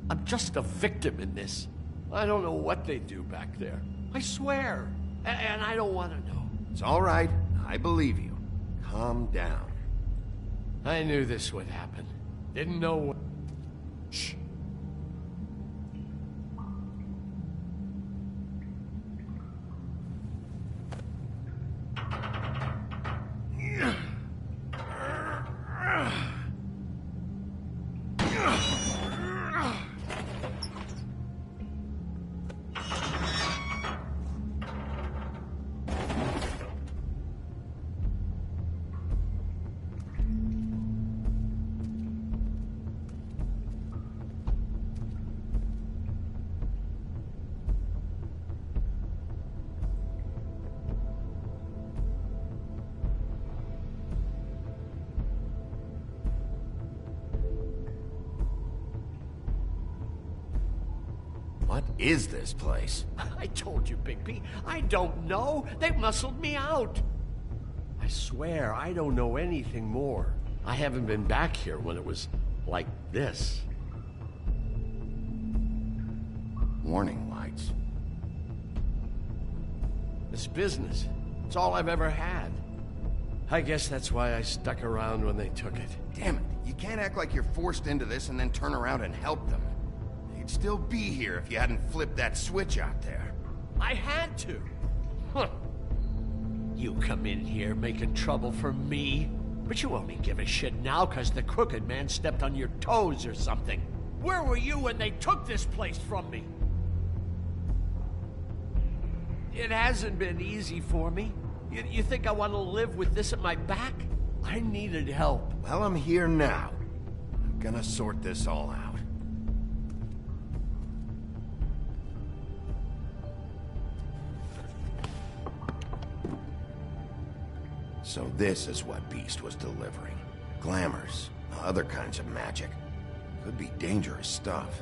I'm just a victim in this. I don't know what they do back there. I swear. And I don't want to know. It's all right. I believe you. Calm down. I knew this would happen. Didn't know what... Shh. What is this place? I told you, Bigby. I don't know. They muscled me out. I swear, I don't know anything more. I haven't been back here when it was like this. Warning lights. This business, it's all I've ever had. I guess that's why I stuck around when they took it. Damn it. You can't act like you're forced into this and then turn around and help them. You'd still be here if you hadn't flipped that switch out there. I had to. Huh. You come in here making trouble for me, but you only give a shit now because the Crooked Man stepped on your toes or something. Where were you when they took this place from me? It hasn't been easy for me. You think I want to live with this at my back? I needed help. Well, I'm here now. I'm gonna sort this all out. So this is what Beast was delivering. Glamours, other kinds of magic. Could be dangerous stuff.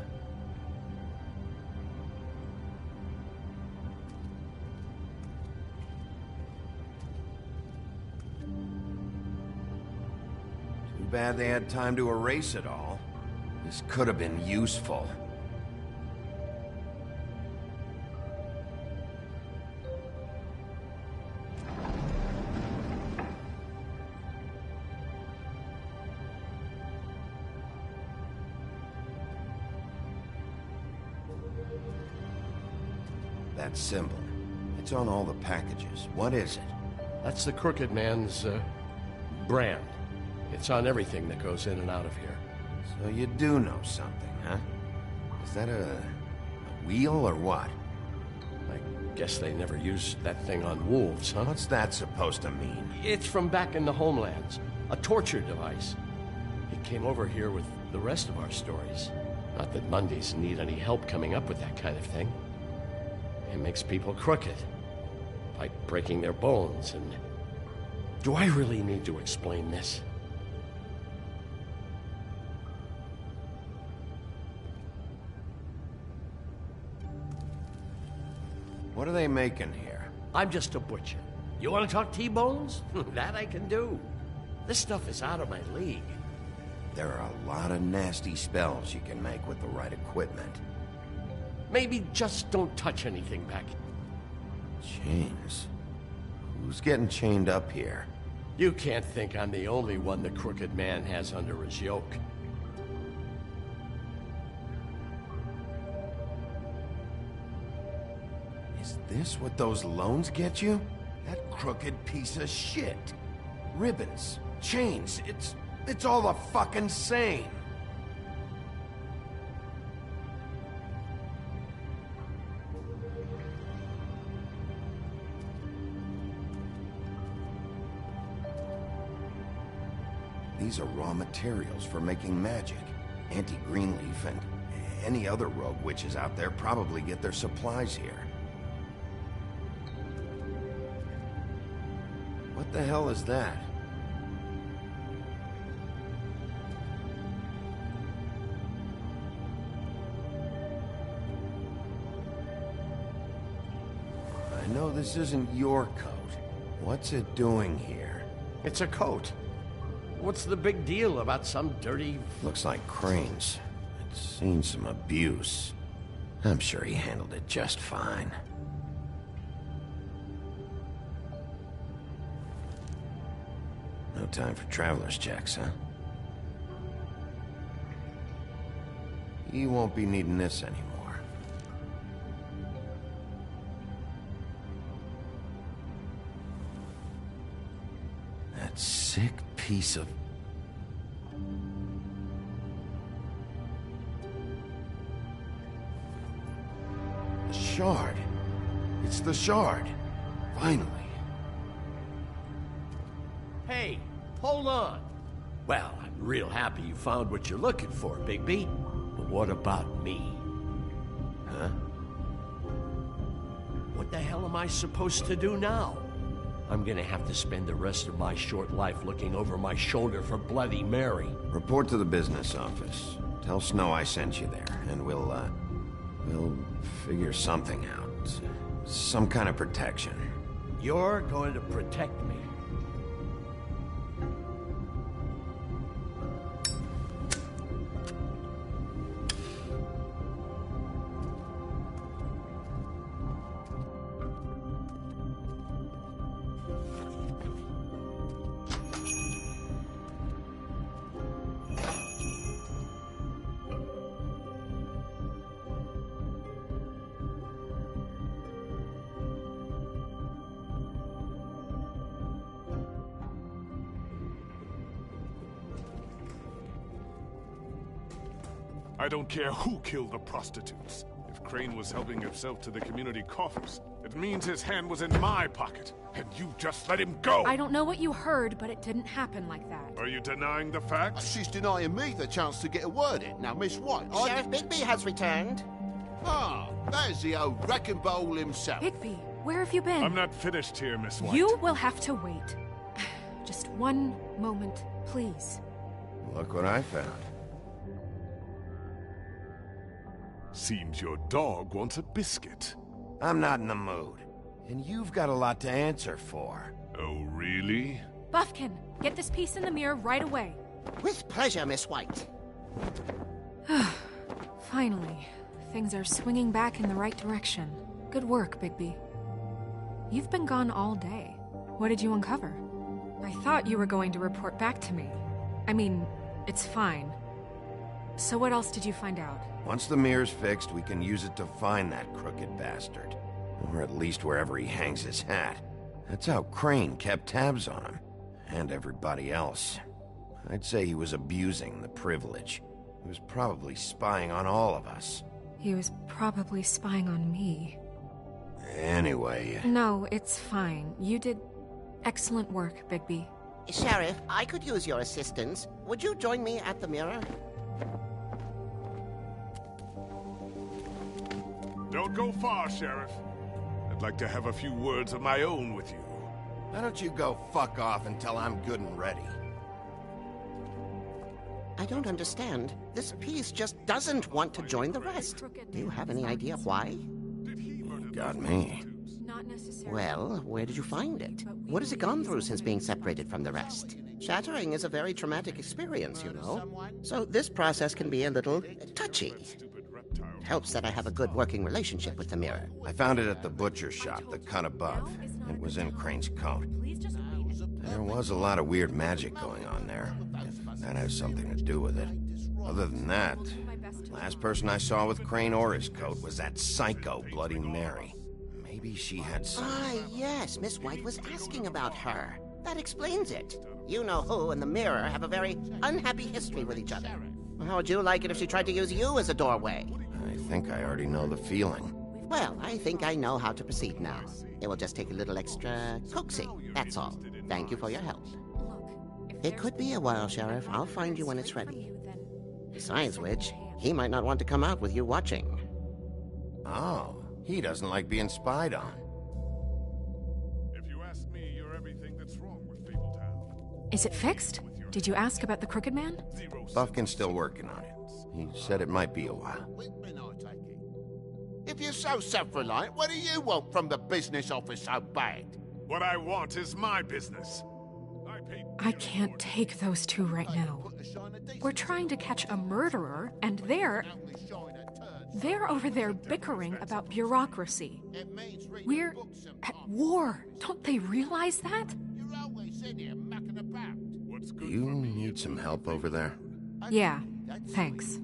Too bad they had time to erase it all. This could have been useful. That symbol. It's on all the packages. What is it? That's the Crooked Man's, brand. It's on everything that goes in and out of here. So you do know something, huh? Is that a wheel or what? I guess they never used that thing on wolves, huh? What's that supposed to mean? It's from back in the homelands. A torture device. It came over here with the rest of our stories. Not that Mondays need any help coming up with that kind of thing. It makes people crooked. By breaking their bones and... Do I really need to explain this? What are they making here? I'm just a butcher. You want to talk T-bones? That I can do. This stuff is out of my league. There are a lot of nasty spells you can make with the right equipment. Maybe just don't touch anything back. Chains? Who's getting chained up here? You can't think I'm the only one the Crooked Man has under his yoke. Is this what those loans get you? That crooked piece of shit. Ribbons, chains, it's all the fucking same. These are raw materials for making magic. Auntie Greenleaf and any other rogue witches out there probably get their supplies here. What the hell is that? I know this isn't your coat. What's it doing here? It's a coat. What's the big deal about some dirty... Looks like Crane's. It's seen some abuse. I'm sure he handled it just fine. No time for traveler's checks, huh? You won't be needing this anymore. That sick piece of... The shard. It's the shard. Finally. Hey, hold on. Well, I'm real happy you found what you're looking for, Bigby. But what about me? Huh? What the hell am I supposed to do now? I'm gonna have to spend the rest of my short life looking over my shoulder for Bloody Mary. Report to the business office. Tell Snow I sent you there, and we'll figure something out. Some kind of protection. You're going to protect me. I don't care who killed the prostitutes. If Crane was helping himself to the community coffers, it means his hand was in my pocket, and you just let him go! I don't know what you heard, but it didn't happen like that. Are you denying the facts? She's denying me the chance to get a word in. Now, Miss White, Sheriff Bigby has returned. Ah, there's the old wrecking bowl himself. Bigby, where have you been? I'm not finished here, Miss White. You will have to wait. Just one moment, please. Look what I found. Seems your dog wants a biscuit. I'm not in the mood. And you've got a lot to answer for. Oh, really? Buffkin, get this piece in the mirror right away. With pleasure, Miss White. Finally, things are swinging back in the right direction. Good work, Bigby. You've been gone all day. What did you uncover? I thought you were going to report back to me. I mean, it's fine. So what else did you find out? Once the mirror's fixed, we can use it to find that crooked bastard. Or at least wherever he hangs his hat. That's how Crane kept tabs on him. And everybody else. I'd say he was abusing the privilege. He was probably spying on all of us. He was probably spying on me. Anyway... No, it's fine. You did excellent work, Bigby. Sheriff, I could use your assistance. Would you join me at the mirror? Don't go far, Sheriff. I'd like to have a few words of my own with you. Why don't you go fuck off until I'm good and ready? I don't understand. This piece just doesn't want to join the rest. Do you have any idea why? You got me. Well, where did you find it? What has it gone through since being separated from the rest? Shattering is a very traumatic experience, you know. So this process can be a little touchy. It helps that I have a good working relationship with the mirror. I found it at the butcher shop, the cut above. It was in Crane's coat. There was a lot of weird magic going on there, if that has something to do with it. Other than that, the last person I saw with Crane or his coat was that psycho Bloody Mary. Maybe she had some... Ah, yes, Miss White was asking about her. That explains it. You know who and the mirror have a very unhappy history with each other. How would you like it if she tried to use you as a doorway? I think I already know the feeling. Well, I think I know how to proceed now. It will just take a little extra coaxing, that's all. Thank you for your help. Look, It could be a while, Sheriff. I'll find you when it's ready. Besides which, he might not want to come out with you watching. Oh, he doesn't like being spied on. If you ask me, you're everything that's wrong with Fabletown. Is it fixed? Did you ask about the Crooked Man? Buffkin's still working on it. He said it might be a while. If you're so self-reliant, what do you want from the business office so bad? What I want is my business. I can't take those two right now. We're trying to catch a murderer, and they're over there bickering about bureaucracy. We're at war. Don't they realize that? Do you need some help over there? Yeah, thanks.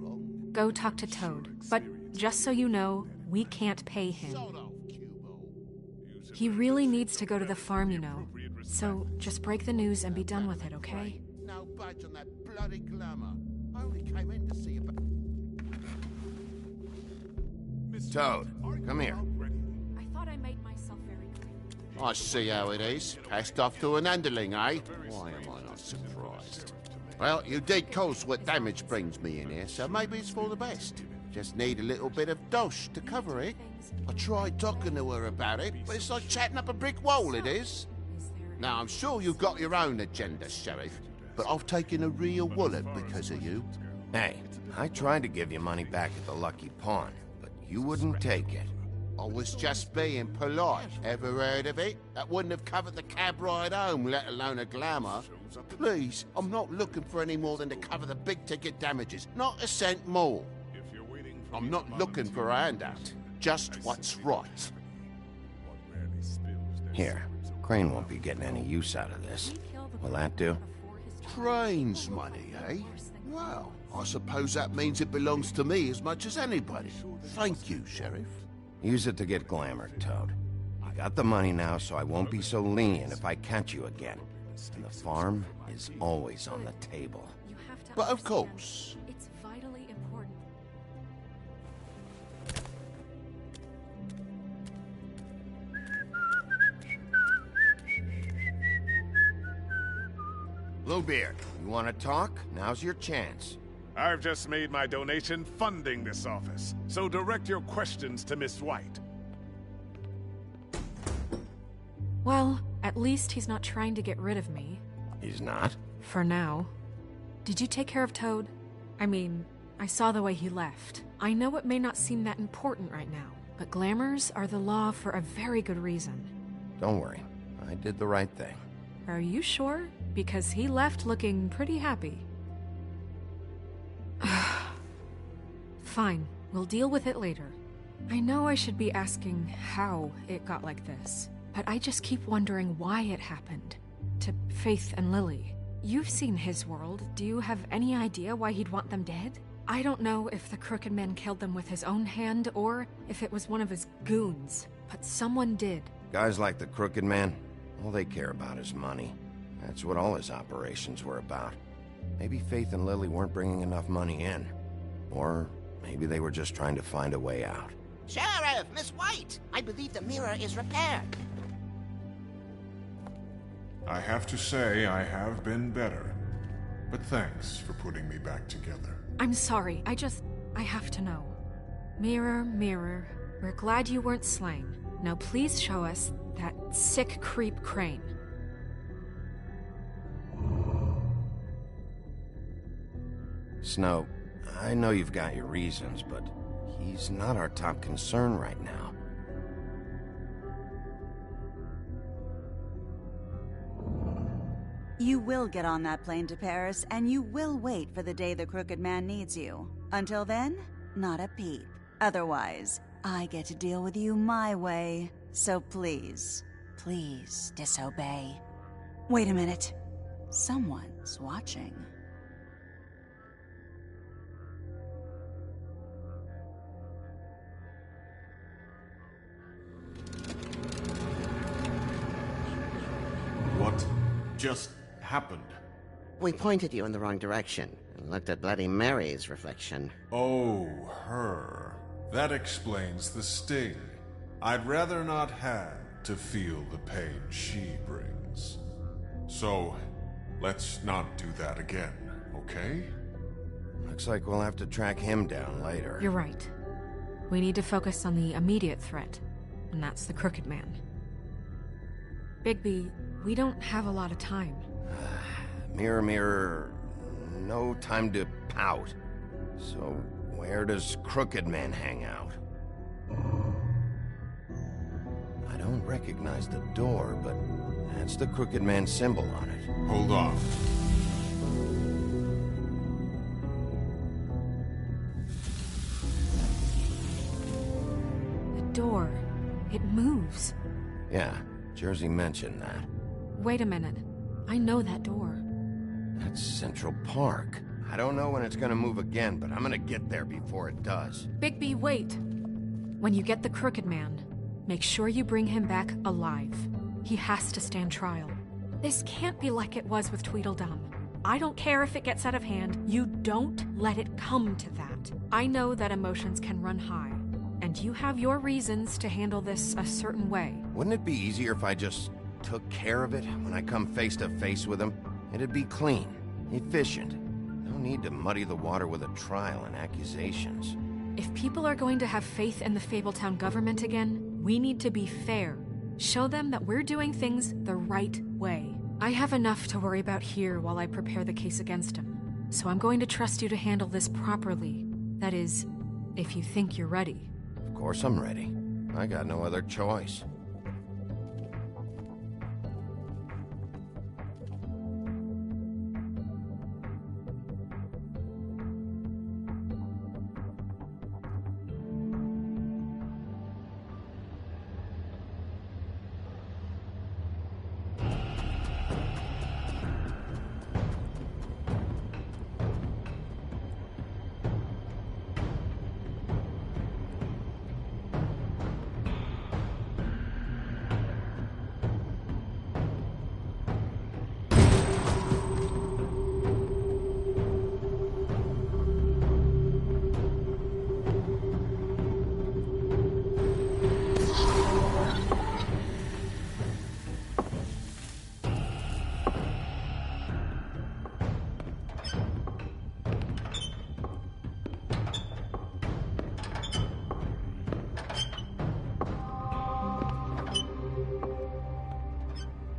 Go talk to Toad. But just so you know, we can't pay him. He really needs to go to the farm, you know. So just break the news and be done with it, okay? No budge on that bloody glamour. I only came in to see about... Toad, come here. I thought I made myself very clear. I see how it is. Passed off to an underling, eh? Why am I not surprised? Well, you did cause what damage brings me in here, so maybe it's for the best. Just need a little bit of dosh to cover it. I tried talking to her about it, but it's like chatting up a brick wall, it is. Now, I'm sure you've got your own agenda, Sheriff, but I've taken a real wallop because of you. Hey, I tried to give you money back at the Lucky Pawn, but you wouldn't take it. I was just being polite. Ever heard of it? That wouldn't have covered the cab ride home, let alone a glamour. Please, I'm not looking for any more than to cover the big-ticket damages. Not a cent more. I'm not looking for a handout. Just what's right. Here, Crane won't be getting any use out of this. Will that do? Crane's money, eh? Well, I suppose that means it belongs to me as much as anybody. Thank you, Sheriff. Use it to get glamour, Toad. I got the money now, so I won't be so lenient if I catch you again. And the farm is always on the table. But of course. It's vitally important. Bluebeard, you want to talk? Now's your chance. I've just made my donation funding this office, so direct your questions to Miss White. Well, at least he's not trying to get rid of me. He's not? For now. Did you take care of Toad? I mean, I saw the way he left. I know it may not seem that important right now, but glamours are the law for a very good reason. Don't worry. I did the right thing. Are you sure? Because he left looking pretty happy. Fine, we'll deal with it later. I know I should be asking how it got like this, but I just keep wondering why it happened. To Faith and Lily. You've seen his world. Do you have any idea why he'd want them dead? I don't know if the Crooked Man killed them with his own hand or if it was one of his goons, but someone did. Guys like the Crooked Man, all they care about is money. That's what all his operations were about. Maybe Faith and Lily weren't bringing enough money in. Or maybe they were just trying to find a way out. Sheriff, Miss White! I believe the mirror is repaired. I have to say I have been better. But thanks for putting me back together. I'm sorry, I have to know. Mirror, mirror, we're glad you weren't slain. Now please show us that sick creep Crane. Snow, I know you've got your reasons, but he's not our top concern right now. You will get on that plane to Paris, and you will wait for the day the Crooked Man needs you. Until then, not a peep. Otherwise, I get to deal with you my way. So please, please disobey. Wait a minute. Someone's watching. What just happened? We pointed you in the wrong direction and looked at Bloody Mary's reflection. Oh, her. That explains the sting. I'd rather not have to feel the pain she brings. So, Let's not do that again, okay? Looks like we'll have to track him down later. You're right. We need to focus on the immediate threat, and that's the Crooked Man. Bigby, we don't have a lot of time. Mirror, mirror, no time to pout. So, where does Crooked Man hang out? I don't recognize the door, but that's the Crooked Man symbol on it. Hold on. The door. It moves. Yeah, Jersey mentioned that. Wait a minute. I know that door. That's Central Park. I don't know when it's gonna move again, but I'm gonna get there before it does. Bigby, wait. When you get the Crooked Man, make sure you bring him back alive. He has to stand trial. This can't be like it was with Tweedledum. I don't care if it gets out of hand. You don't let it come to that. I know that emotions can run high, and you have your reasons to handle this a certain way. Wouldn't it be easier if I just took care of it when I come face to face with him? It'd be clean, efficient. No need to muddy the water with a trial and accusations. If people are going to have faith in the Fabletown government again, we need to be fair. Show them that we're doing things the right way. I have enough to worry about here while I prepare the case against him. So I'm going to trust you to handle this properly. That is, if you think you're ready. Of course I'm ready. I got no other choice.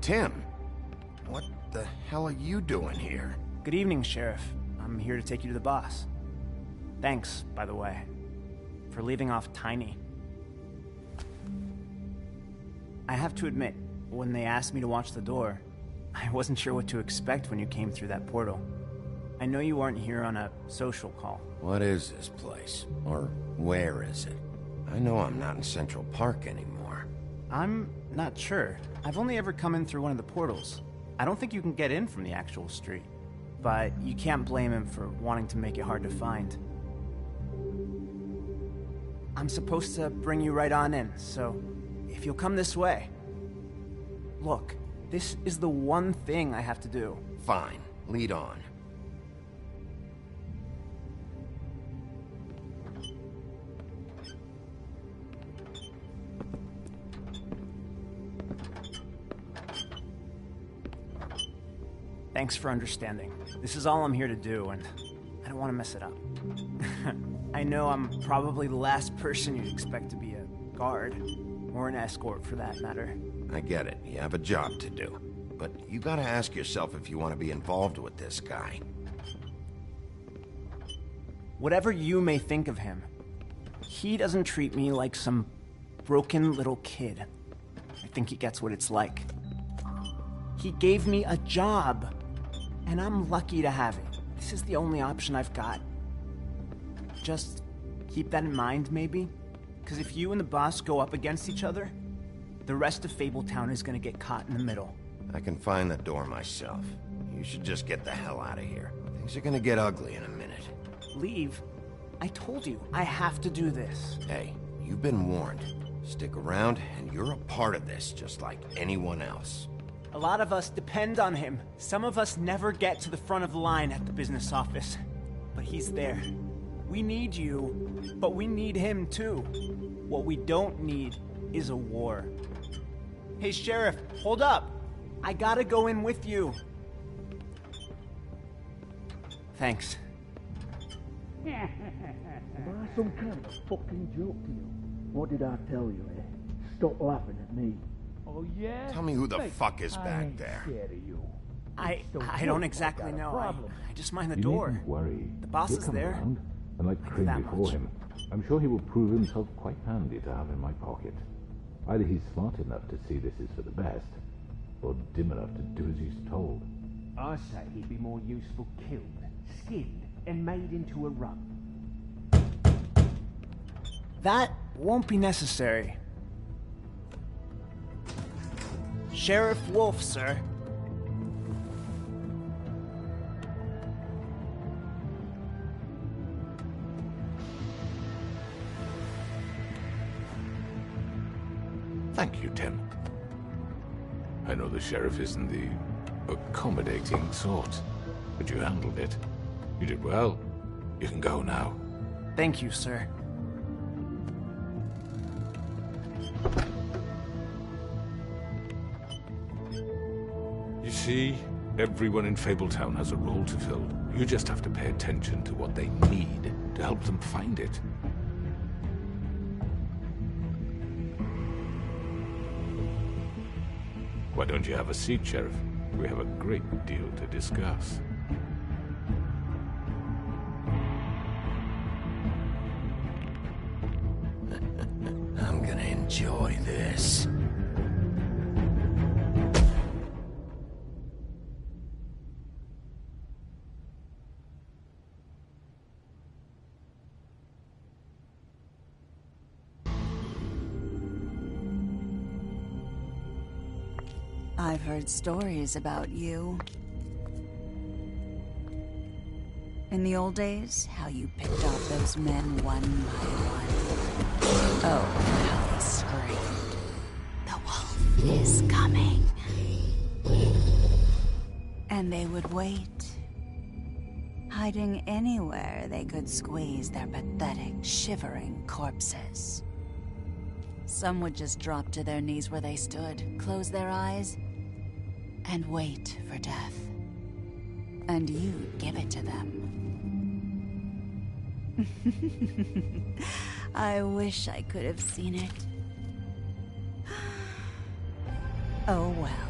Tim, what the hell are you doing here? Good evening, Sheriff. I'm here to take you to the boss. Thanks, by the way, for leaving off Tiny. I have to admit, when they asked me to watch the door, I wasn't sure what to expect when you came through that portal. I know you weren't here on a social call. What is this place? Or where is it? I know I'm not in Central Park anymore. I'm not sure. I've only ever come in through one of the portals. I don't think you can get in from the actual street. But you can't blame him for wanting to make it hard to find. I'm supposed to bring you right on in, so if you'll come this way. Look, this is the one thing I have to do. Fine. Lead on. Thanks for understanding. This is all I'm here to do, and I don't want to mess it up. I know I'm probably the last person you'd expect to be a guard, or an escort for that matter. I get it. You have a job to do. But you gotta ask yourself if you want to be involved with this guy. Whatever you may think of him, he doesn't treat me like some broken little kid. I think he gets what it's like. He gave me a job, and I'm lucky to have it. This is the only option I've got. Just keep that in mind, maybe? Because if you and the boss go up against each other, the rest of Fabletown is gonna get caught in the middle. I can find the door myself. You should just get the hell out of here. Things are gonna get ugly in a minute. Leave? I told you, I have to do this. Hey, you've been warned. Stick around, and you're a part of this, just like anyone else. A lot of us depend on him. Some of us never get to the front of the line at the business office. But he's there. We need you, but we need him too. What we don't need is a war. Hey, Sheriff, hold up. I gotta go in with you. Thanks. Am I some kind of fucking joke to you? What did I tell you, eh? Stop laughing at me. Oh, yeah? Tell me who the fuck is back there. I don't exactly know. I just mind the You door. needn't worry. The boss He'll is come there. around, and like Crane that before much. him, I'm sure he will prove himself quite handy to have in my pocket. Either he's smart enough to see this is for the best, or dim enough to do as he's told. I say he'd be more useful killed, skinned, and made into a rug. That won't be necessary. Sheriff Wolf, sir. Thank you, Tim. I know the sheriff isn't the accommodating sort, but you handled it. You did well. You can go now. Thank you, sir. You see, everyone in Fabletown has a role to fill. You just have to pay attention to what they need to help them find it. Why don't you have a seat, Sheriff? We have a great deal to discuss. I'm gonna enjoy this. I've heard stories about you. In the old days, how you picked off those men one by one. Oh, how they screamed. The wolf is coming. And they would wait, hiding anywhere they could squeeze their pathetic, shivering corpses. Some would just drop to their knees where they stood, close their eyes, and wait for death. And you'd give it to them. I wish I could have seen it. Oh well.